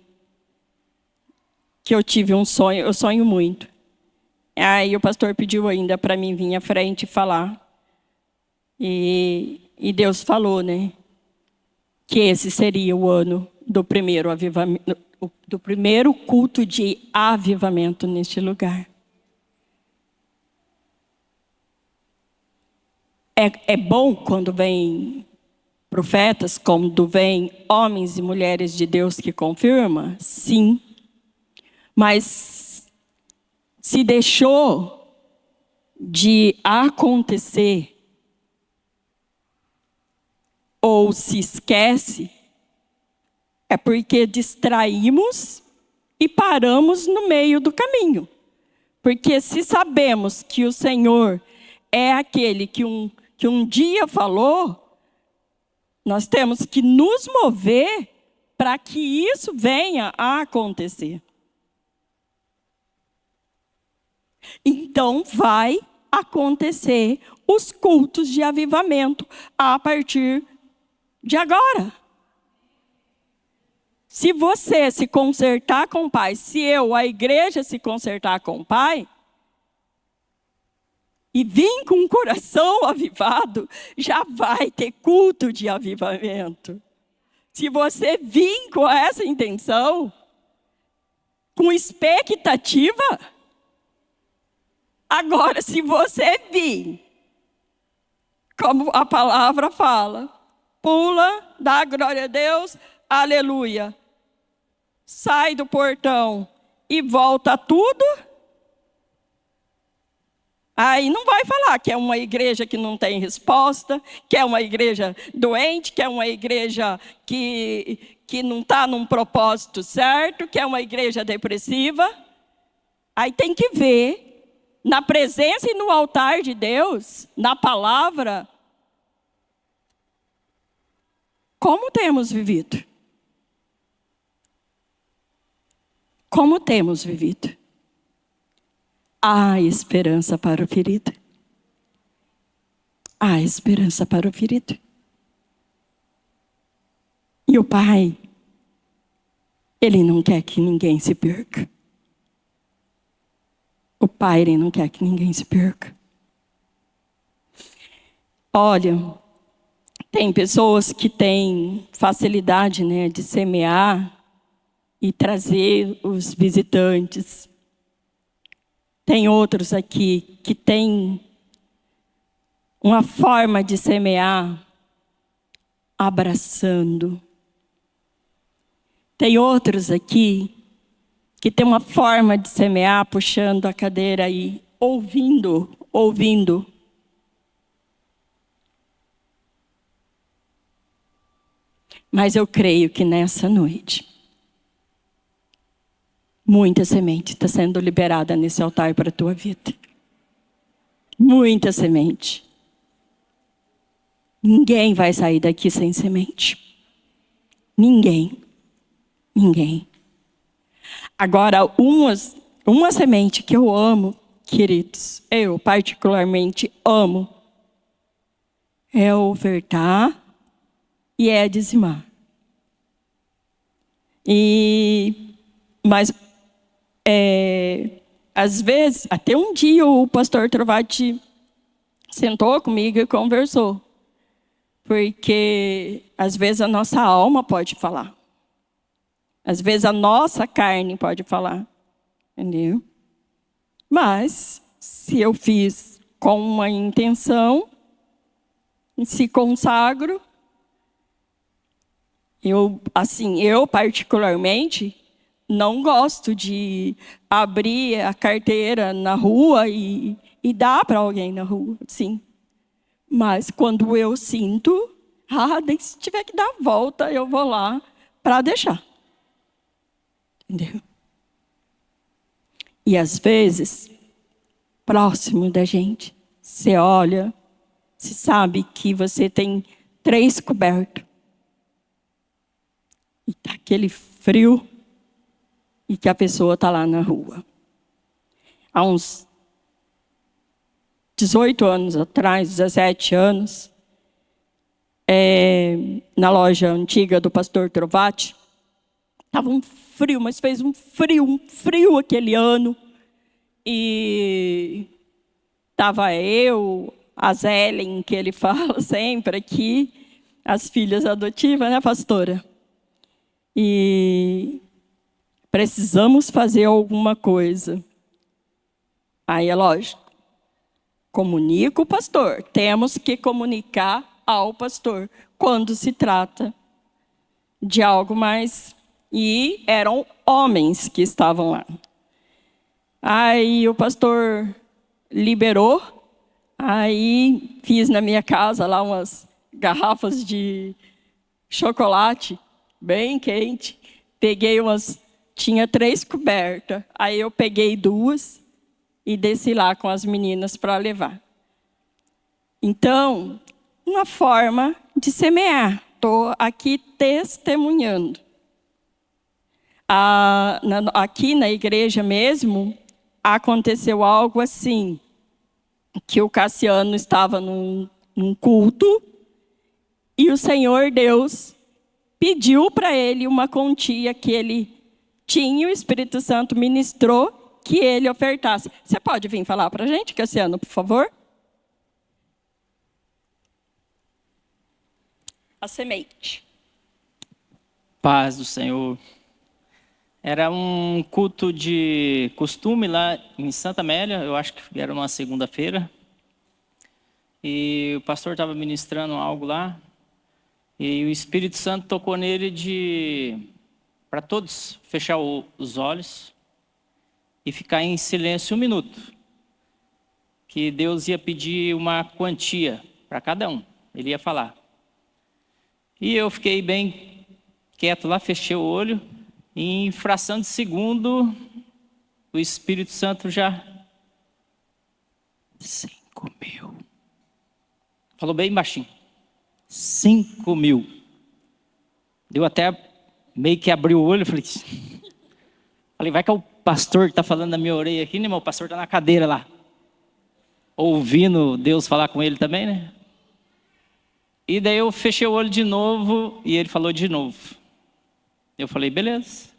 que eu tive um sonho, eu sonho muito. Aí o pastor pediu ainda para mim vir à frente e falar. E Deus falou, né? Que esse seria o ano do primeiro avivamento, do primeiro culto de avivamento neste lugar. É bom quando vem profetas, quando vem homens e mulheres de Deus que confirmam? Sim. Mas se deixou de acontecer ou se esquece, é porque distraímos e paramos no meio do caminho. Porque se sabemos que o Senhor é aquele que um dia falou, nós temos que nos mover para que isso venha a acontecer. Então vai acontecer os cultos de avivamento a partir de agora. Se você se consertar com o Pai, se a igreja se consertar com o Pai, e vir com o coração avivado, já vai ter culto de avivamento. Se você vir com essa intenção, com expectativa, agora se você vir, como a palavra fala, pula, dá glória a Deus, aleluia. Sai do portão e volta tudo. Aí não vai falar que é uma igreja que não tem resposta, que é uma igreja doente, que é uma igreja que não está num propósito certo, que é uma igreja depressiva. Aí tem que ver, na presença e no altar de Deus, na palavra, como temos vivido. Como temos vivido. Há esperança para o ferido. Há esperança para o ferido. E o Pai, Ele não quer que ninguém se perca. O Pai, Ele não quer que ninguém se perca. Olha, tem pessoas que têm facilidade, né, de semear e trazer os visitantes. Tem outros aqui que têm uma forma de semear abraçando. Tem outros aqui que têm uma forma de semear puxando a cadeira e ouvindo. Mas eu creio que nessa noite, muita semente está sendo liberada nesse altar para a tua vida. Muita semente. Ninguém vai sair daqui sem semente. Ninguém. Agora, uma semente que eu amo, queridos, eu particularmente amo, é ofertar e é dizimar. Mas às vezes, até um dia o pastor Trovati sentou comigo e conversou. Porque às vezes a nossa alma pode falar. Às vezes a nossa carne pode falar. Entendeu? Mas, se eu fiz com uma intenção, se consagro, eu particularmente não gosto de abrir a carteira na rua e dar para alguém na rua, sim. Mas quando eu sinto, se tiver que dar a volta, eu vou lá para deixar. Entendeu? E às vezes, próximo da gente, você olha, você sabe que você tem 3 cobertos. E tá aquele frio. E que a pessoa está lá na rua. Há uns 18 anos atrás, 17 anos, na loja antiga do pastor Trovati. Estava um frio, mas fez um frio aquele ano. E estava eu, a Zelen, que ele fala sempre aqui, as filhas adotivas, né, pastora? E precisamos fazer alguma coisa. Aí é lógico, comunica o pastor. Temos que comunicar ao pastor quando se trata de algo mais. E eram homens que estavam lá. Aí o pastor liberou. Aí fiz na minha casa lá umas garrafas de chocolate bem quente. Peguei tinha 3 cobertas. Aí eu peguei 2 e desci lá com as meninas para levar. Então, uma forma de semear. Estou aqui testemunhando. Aqui na igreja mesmo, aconteceu algo assim, que o Cassiano estava num culto e o Senhor Deus pediu para ele uma quantia que ele tinha, o Espírito Santo ministrou que ele ofertasse. Você pode vir falar para a gente, Cassiano, por favor? A semente. Paz do Senhor. Era um culto de costume lá em Santa Amélia, eu acho que era uma segunda-feira. E o pastor estava ministrando algo lá. E o Espírito Santo tocou nele para todos fechar os olhos e ficar em silêncio 1 minuto. Que Deus ia pedir uma quantia para cada um. Ele ia falar. E eu fiquei bem quieto lá, fechei o olho. E em fração de segundo, o Espírito Santo já... 5.000. Falou bem baixinho. 5.000. Deu até meio que abriu o olho. Falei, vai que é o pastor que está falando na minha orelha aqui, né, irmão? O pastor está na cadeira lá. Ouvindo Deus falar com ele também, né? E daí eu fechei o olho de novo e ele falou de novo. Eu falei, beleza.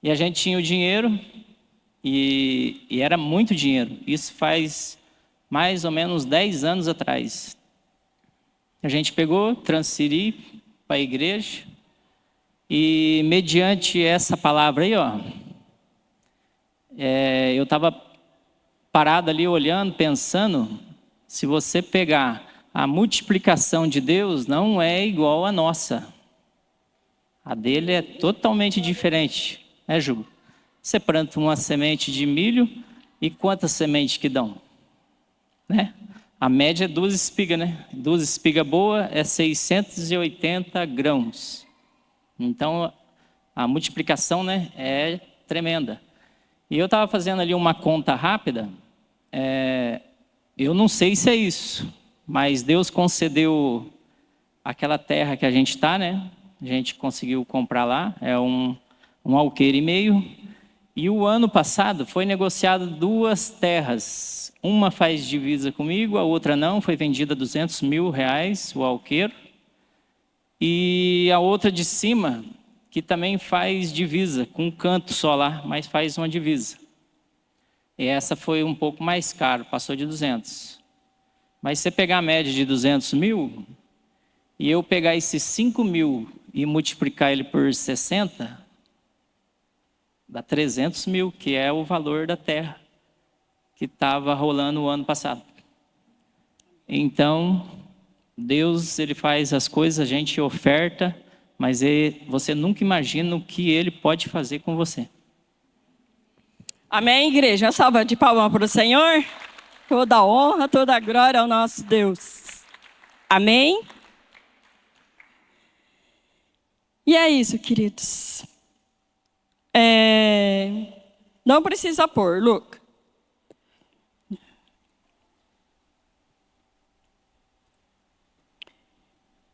E a gente tinha o dinheiro e era muito dinheiro. Isso faz mais ou menos 10 anos atrás. A gente pegou, transferi para a igreja e mediante essa palavra aí, ó, eu estava parado ali olhando, pensando, se você pegar a multiplicação de Deus, não é igual à nossa. A dele é totalmente diferente, né, Ju? Você planta uma semente de milho e quantas sementes que dão? Né? A média é 2 espigas, né? 2 espigas boas é 680 grãos. Então, a multiplicação, né, é tremenda. E eu estava fazendo ali uma conta rápida. Eu não sei se é isso, mas Deus concedeu aquela terra que a gente está, né? A gente conseguiu comprar lá, é um alqueire e meio. E o ano passado foi negociado 2 terras. Uma faz divisa comigo, a outra não, foi vendida R$200.000, o alqueiro. E a outra de cima, que também faz divisa, com um canto só lá, mas faz uma divisa. E essa foi um pouco mais caro, passou de 200. Mas se você pegar a média de 200 mil, e eu pegar esses 5.000 e multiplicar ele por 60, dá 300 mil, que é o valor da terra que estava rolando o ano passado. Então, Deus, ele faz as coisas, a gente oferta, mas você nunca imagina o que ele pode fazer com você. Amém, igreja? Uma salva de palmas para o Senhor. Toda a honra, toda a glória ao nosso Deus. Amém? E é isso, queridos. Não precisa pôr, Luca.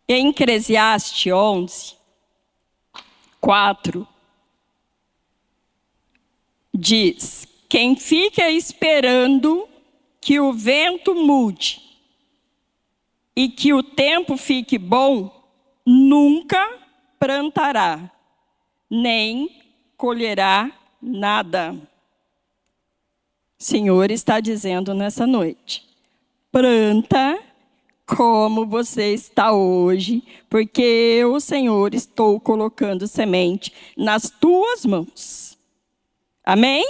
Em Eclesiastes 11, 4, diz: quem fica esperando que o vento mude e que o tempo fique bom, nunca plantará, nem colherá nada. O Senhor está dizendo nessa noite: planta como você está hoje, porque eu, Senhor, estou colocando semente nas tuas mãos. Amém?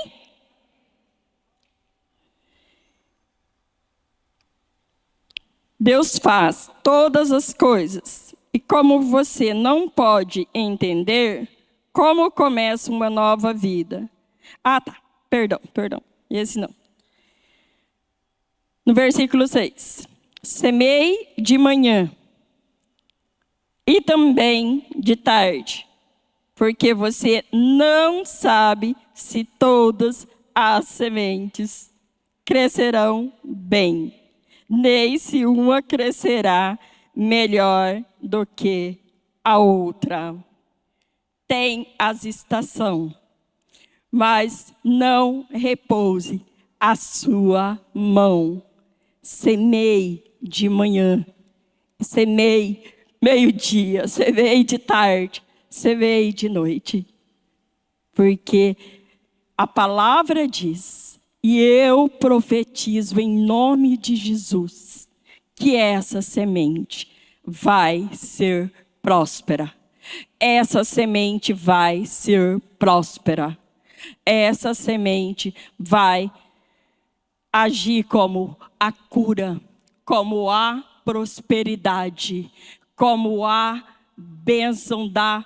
Deus faz todas as coisas, e como você não pode entender, como começa uma nova vida? Ah, tá. Perdão. Esse não. No versículo 6. Semei de manhã e também de tarde, porque você não sabe se todas as sementes crescerão bem, nem se uma crescerá melhor do que a outra. Tem as estações, mas não repouse a sua mão. Semei de manhã, semei meio-dia, semei de tarde, semei de noite. Porque a palavra diz, e eu profetizo em nome de Jesus, que essa semente vai ser próspera. Essa semente vai ser próspera. Essa semente vai agir como a cura, como a prosperidade, como a bênção da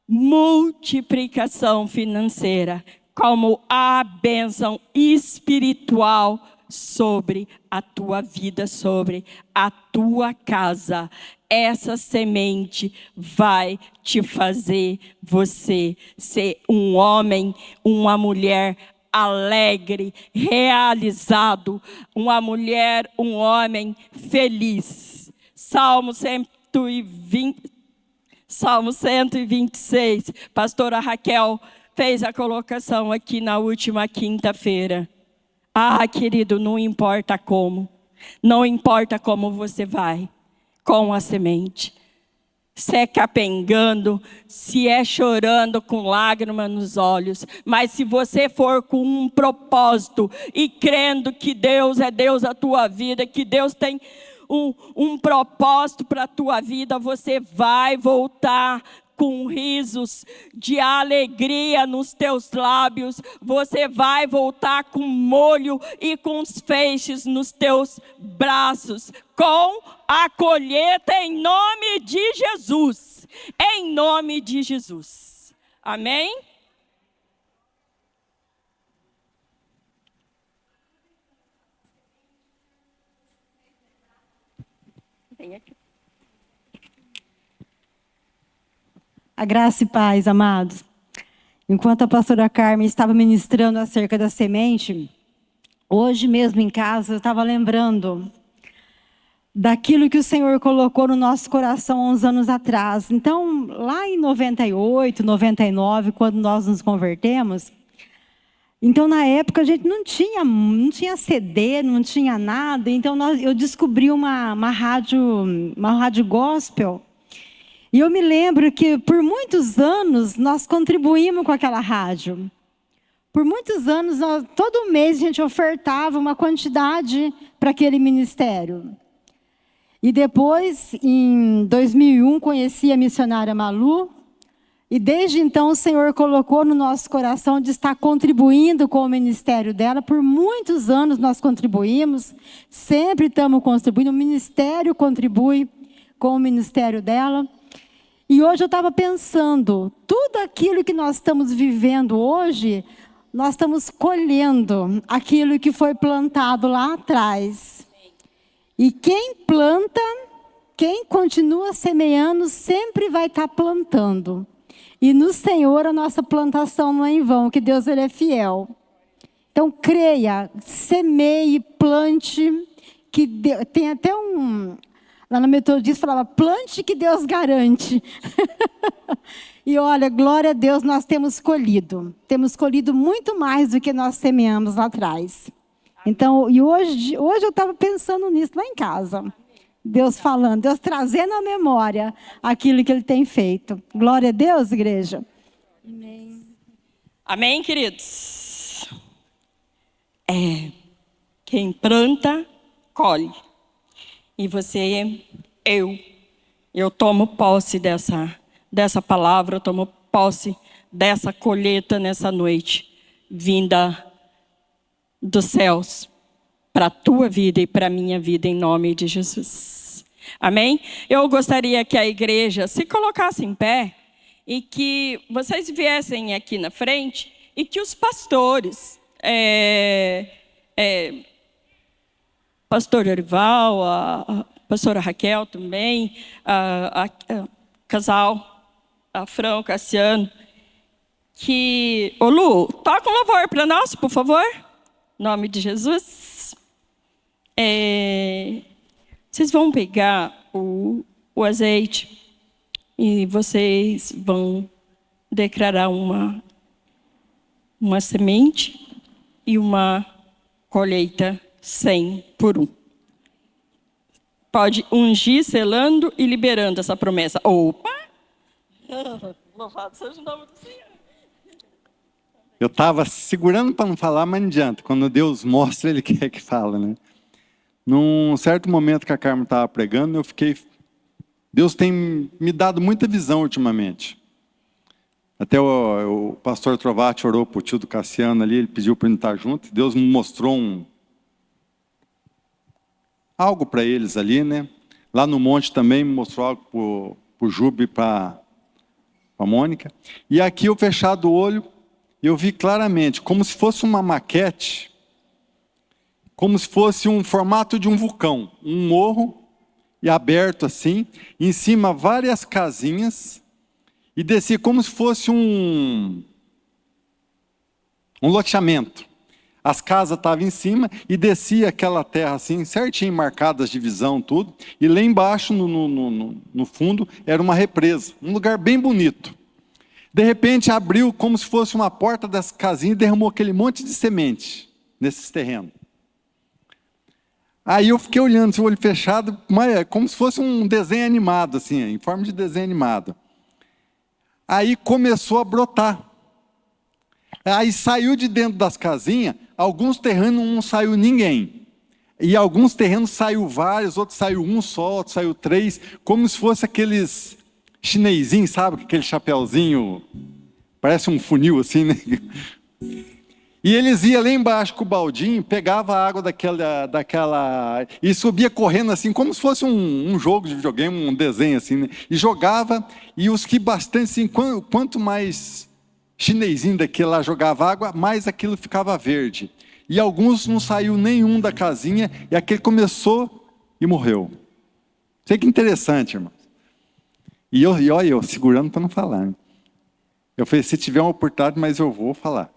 multiplicação financeira, como a bênção espiritual sobre a tua vida, sobre a tua casa. Essa semente vai te fazer você ser um homem, uma mulher alegre, realizado, uma mulher, um homem feliz. Salmo 126, pastora Raquel fez a colocação aqui na última quinta-feira. Ah, querido, não importa como, não importa como você vai com a semente. Se é capengando, se é chorando com lágrimas nos olhos, mas se você for com um propósito e crendo que Deus é Deus da tua vida, que Deus tem um propósito para a tua vida, você vai voltar com risos de alegria nos teus lábios, você vai voltar com molho e com os feixes nos teus braços, com a colheita em nome de Jesus. Em nome de Jesus. Amém? Tem aqui. A graça e paz, amados. Enquanto a pastora Carmen estava ministrando acerca da semente, hoje mesmo em casa eu estava lembrando daquilo que o Senhor colocou no nosso coração há uns anos atrás. Então, lá em 98, 99, quando nós nos convertemos, então na época a gente não tinha CD, não tinha nada. Então eu descobri uma rádio gospel. E eu me lembro que por muitos anos nós contribuímos com aquela rádio. Por muitos anos, todo mês a gente ofertava uma quantidade para aquele ministério. E depois, em 2001, conheci a missionária Malu. E desde então o Senhor colocou no nosso coração de estar contribuindo com o ministério dela. Por muitos anos nós contribuímos, sempre estamos contribuindo. O ministério contribui com o ministério dela. E hoje eu estava pensando, tudo aquilo que nós estamos vivendo hoje, nós estamos colhendo aquilo que foi plantado lá atrás. E quem planta, quem continua semeando, sempre vai estar plantando. E no Senhor a nossa plantação não é em vão, que Deus ele é fiel. Então creia, semeie, plante, que Deus, tem até lá na Metodista falava, plante que Deus garante. E olha, glória a Deus, nós temos colhido. Temos colhido muito mais do que nós semeamos lá atrás. Então, e hoje eu estava pensando nisso lá em casa. Deus falando, Deus trazendo à memória aquilo que Ele tem feito. Glória a Deus, igreja. Amém, queridos? Quem planta, colhe. E você, eu tomo posse dessa palavra, eu tomo posse dessa colheita nessa noite, vinda dos céus, para a tua vida e para a minha vida, em nome de Jesus. Amém? Eu gostaria que a igreja se colocasse em pé e que vocês viessem aqui na frente e que os pastores, pastor Orival, a pastora Raquel também, a casal, a Fran, o Cassiano, ô Lu, toca um louvor para nós, por favor, em nome de Jesus. Vocês vão pegar o azeite e vocês vão declarar uma semente e uma colheita 100 por 1. Pode ungir, selando e liberando essa promessa. Opa! Louvado seja o nome do Senhor. Eu estava segurando para não falar, mas não adianta. Quando Deus mostra, Ele quer que fala, né? Num certo momento que a Carmen estava pregando, Deus tem me dado muita visão ultimamente. Até o pastor Trovati orou para o tio do Cassiano ali, ele pediu para ele estar junto. Deus me mostrou algo para eles ali, né? Lá no monte também me mostrou algo para o Júbio e para a Mônica. E aqui eu fechado o olho, eu vi claramente, como se fosse uma maquete, como se fosse um formato de um vulcão, um morro, e aberto assim, em cima várias casinhas, e descia como se fosse um loteamento. As casas estavam em cima, e descia aquela terra assim, certinho, marcadas de divisão, tudo, e lá embaixo, no fundo, era uma represa, um lugar bem bonito. De repente abriu como se fosse uma porta das casinhas e derramou aquele monte de semente nesses terrenos. Aí eu fiquei olhando, o olho fechado, como se fosse um desenho animado, assim, em forma de desenho animado. Aí começou a brotar. Aí saiu de dentro das casinhas, alguns terrenos não saiu ninguém. E alguns terrenos saiu vários, outros saiu um só, outros saiu 3, como se fosse aqueles chinesinhos, sabe? Aquele chapéuzinho, parece um funil assim, né? E eles iam lá embaixo com o baldinho, pegava a água daquela e subia correndo assim, como se fosse um jogo de videogame, um desenho assim, né? E jogava, e os que bastante assim, quanto mais chinesinho daquele lá jogava água, mais aquilo ficava verde. E alguns não saiu nenhum da casinha, e aquele começou e morreu. Sei que interessante, irmão. E olha, eu segurando para não falar. Né? Eu falei, se tiver uma oportunidade, mas eu vou falar.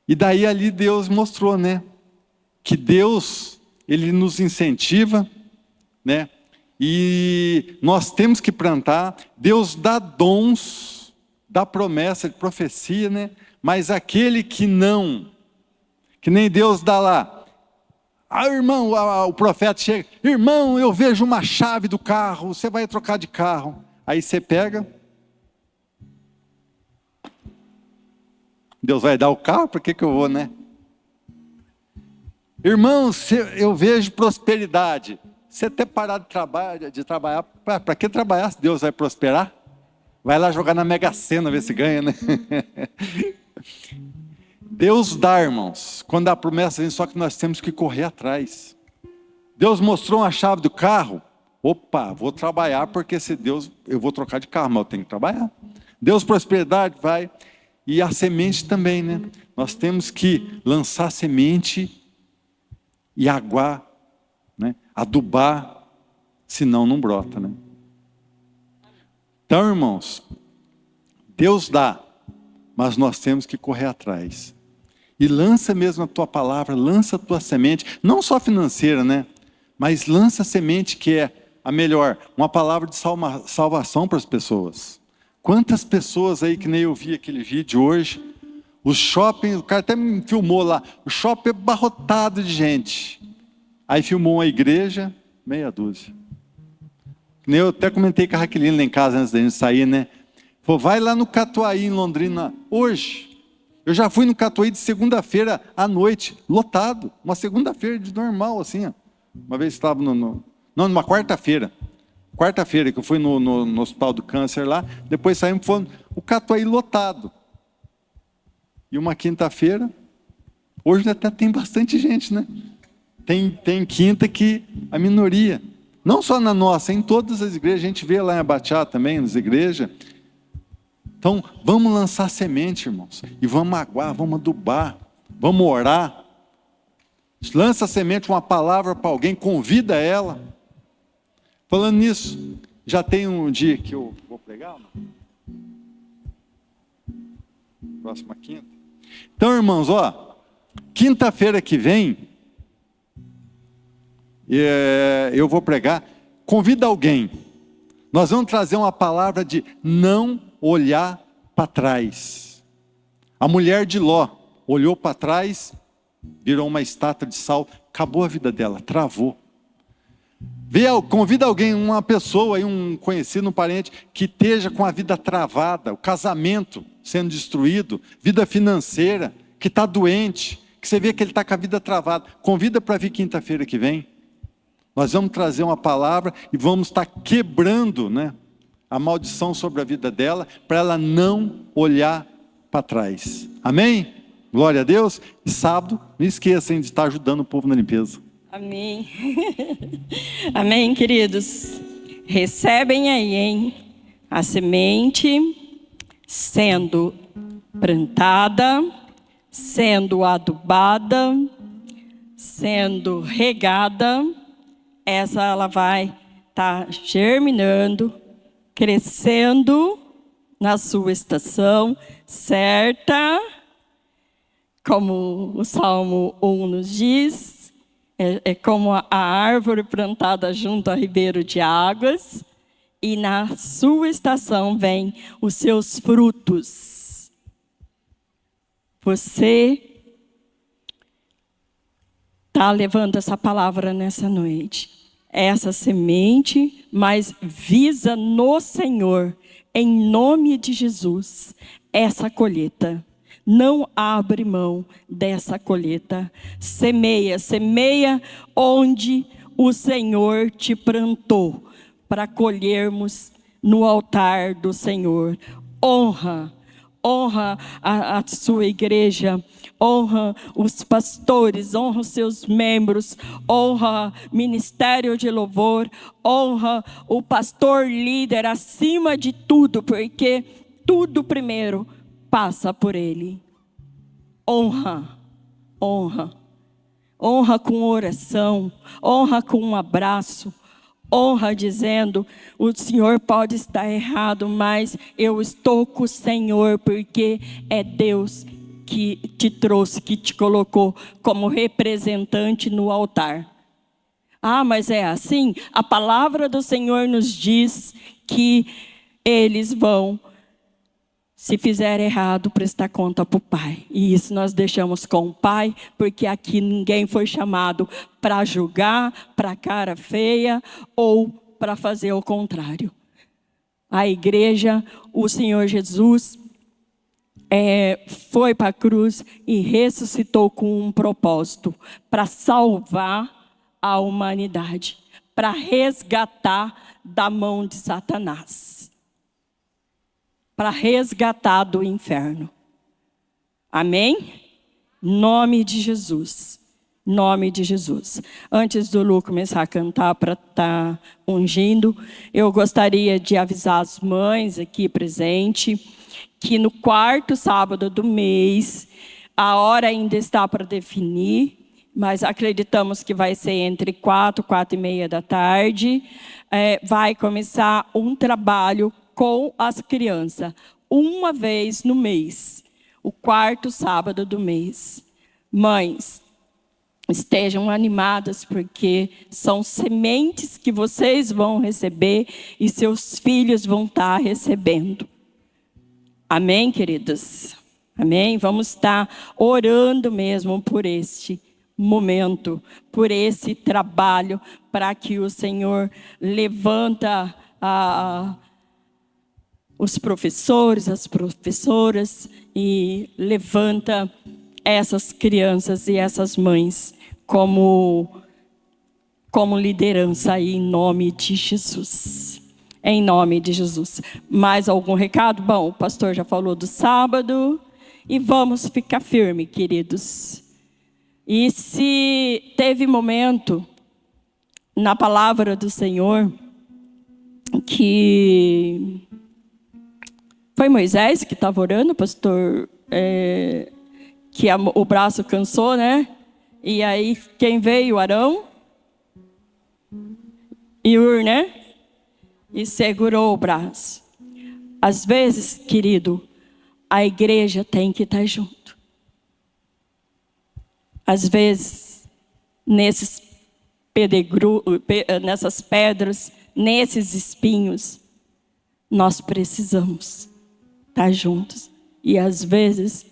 E daí ali Deus mostrou, né? Que Deus, Ele nos incentiva, né? E nós temos que plantar. Deus dá dons, dá promessa de profecia, né? Mas aquele que não, que nem Deus dá lá. Irmão, o profeta chega, irmão, eu vejo uma chave do carro, você vai trocar de carro. Aí você pega. Deus vai dar o carro, por que eu vou, né? Irmãos, eu vejo prosperidade. Você ter parado de trabalhar, para que trabalhar se Deus vai prosperar? Vai lá jogar na Mega Sena, ver se ganha, né? Deus dá, irmãos, quando dá promessa, só que nós temos que correr atrás. Deus mostrou uma chave do carro. Opa, vou trabalhar, porque se Deus, eu vou trocar de carro, mas eu tenho que trabalhar. Deus prosperidade, vai. E a semente também, né? Nós temos que lançar semente e aguar, né? Adubar, senão não brota, né? Então, irmãos, Deus dá, mas nós temos que correr atrás. E lança mesmo a tua palavra, lança a tua semente, não só financeira, né? Mas lança a semente que é a melhor, uma palavra de salvação para as pessoas. Quantas pessoas aí, que nem eu vi aquele vídeo hoje, o shopping, o cara até me filmou lá, o shopping é abarrotado de gente. Aí filmou uma igreja, meia dúzia. Eu até comentei com a Raquelina lá em casa antes da gente sair, né? Falou, vai lá no Catuaí, em Londrina, hoje. Eu já fui no Catuaí de segunda-feira à noite, lotado. Uma segunda-feira de normal, assim, ó. Uma vez estava numa quarta-feira. Quarta-feira que eu fui no Hospital do Câncer lá. Depois saímos, foi o Catuaí lotado. E uma quinta-feira, hoje até tem bastante gente, né? Tem quinta que a minoria. Não só na nossa, em todas as igrejas. A gente vê lá em Abaxá também, nas igrejas. Então, vamos lançar semente, irmãos. E vamos aguar, vamos adubar. Vamos orar. Lança a semente, uma palavra para alguém, convida ela. Falando nisso, já tem um dia que eu vou pregar? Próxima quinta. Então, irmãos, quinta-feira que vem, eu vou pregar. Convida alguém. Nós vamos trazer uma palavra de não olhar para trás. A mulher de Ló olhou para trás, virou uma estátua de sal, acabou a vida dela, travou. Convida alguém, uma pessoa, um conhecido, um parente, que esteja com a vida travada, o casamento sendo destruído, vida financeira, que está doente, que você vê que ele está com a vida travada. Convida para vir quinta-feira que vem. Nós vamos trazer uma palavra e vamos estar quebrando, né, a maldição sobre a vida dela, para ela não olhar para trás. Amém? Glória a Deus. E sábado, não esqueçam de estar ajudando o povo na limpeza. Amém. Amém, queridos. Recebem aí, hein? A semente sendo plantada, sendo adubada, sendo regada. Essa ela vai estar germinando, crescendo na sua estação certa, como o Salmo 1 nos diz, é como a árvore plantada junto a ribeiro de águas, e na sua estação vêm os seus frutos. Você está levando essa palavra nessa noite. Essa semente, mas visa no Senhor, em nome de Jesus, essa colheita. Não abre mão dessa colheita. Semeia onde o Senhor te plantou, para colhermos no altar do Senhor. Honra a sua igreja, honra os pastores, honra os seus membros, honra o ministério de louvor, honra o pastor líder acima de tudo, porque tudo primeiro passa por ele. Honra com oração, honra com um abraço, honra dizendo, o Senhor pode estar errado, mas eu estou com o Senhor, porque é Deus que te trouxe, que te colocou como representante no altar. Ah, mas é assim? A palavra do Senhor nos diz que eles vão, se fizer errado, prestar conta para o Pai. E isso nós deixamos com o Pai, porque aqui ninguém foi chamado para julgar, para cara feia ou para fazer o contrário. A igreja, o Senhor Jesus foi para a cruz e ressuscitou com um propósito, para salvar a humanidade, para resgatar da mão de Satanás, para resgatar do inferno. Amém? Nome de Jesus. Nome de Jesus. Antes do Lu começar a cantar para estar ungindo, eu gostaria de avisar as mães aqui presentes que no quarto sábado do mês, a hora ainda está para definir, mas acreditamos que vai ser entre 4 e meia da tarde, vai começar um trabalho com as crianças, uma vez no mês, o quarto sábado do mês. Mães, estejam animadas, porque são sementes que vocês vão receber e seus filhos vão estar recebendo. Amém, queridas? Amém? Vamos estar orando mesmo por este momento, por esse trabalho, para que o Senhor levanta os professores, as professoras, e levanta essas crianças e essas mães como liderança aí, em nome de Jesus. Em nome de Jesus. Mais algum recado? Bom, o pastor já falou do sábado. E vamos ficar firme, queridos. E se teve momento na palavra do Senhor que foi Moisés que estava orando, pastor, que o braço cansou, né? E aí quem veio? Arão e Ur, né? E segurou o braço. Às vezes, querido, a igreja tem que estar junto. Às vezes, nessas pedras, nesses espinhos, nós precisamos estar juntos. E às vezes,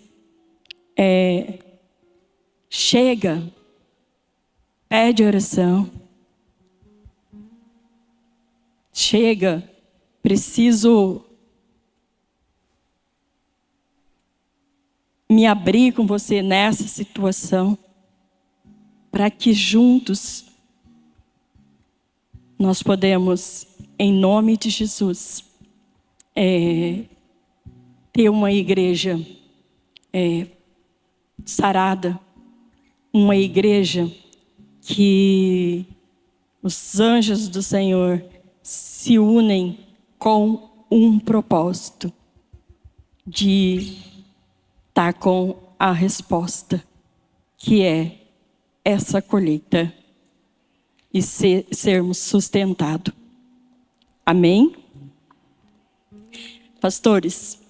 chega, pede oração. Chega, preciso me abrir com você nessa situação, para que juntos nós podemos, em nome de Jesus, ter uma igreja sarada, uma igreja que os anjos do Senhor se unem com um propósito de estar com a resposta, que é essa colheita, e sermos sustentados. Amém? Pastores,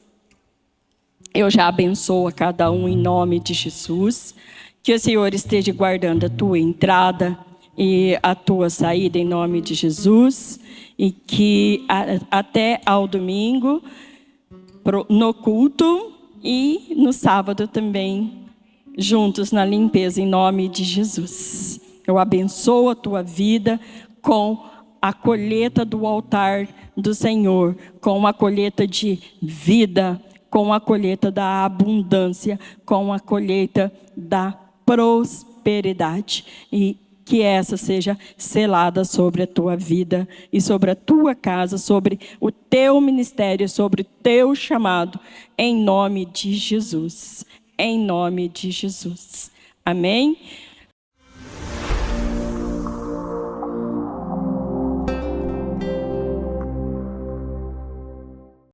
eu já abençoo a cada um em nome de Jesus, que o Senhor esteja guardando a tua entrada e a tua saída em nome de Jesus, e que até ao domingo, no culto, e no sábado também, juntos na limpeza, em nome de Jesus. Eu abençoo a tua vida com a colheita do altar do Senhor, com a colheita de vida, com a colheita da abundância, com a colheita da prosperidade. E que essa seja selada sobre a tua vida e sobre a tua casa, sobre o teu ministério, sobre o teu chamado, em nome de Jesus. Em nome de Jesus. Amém?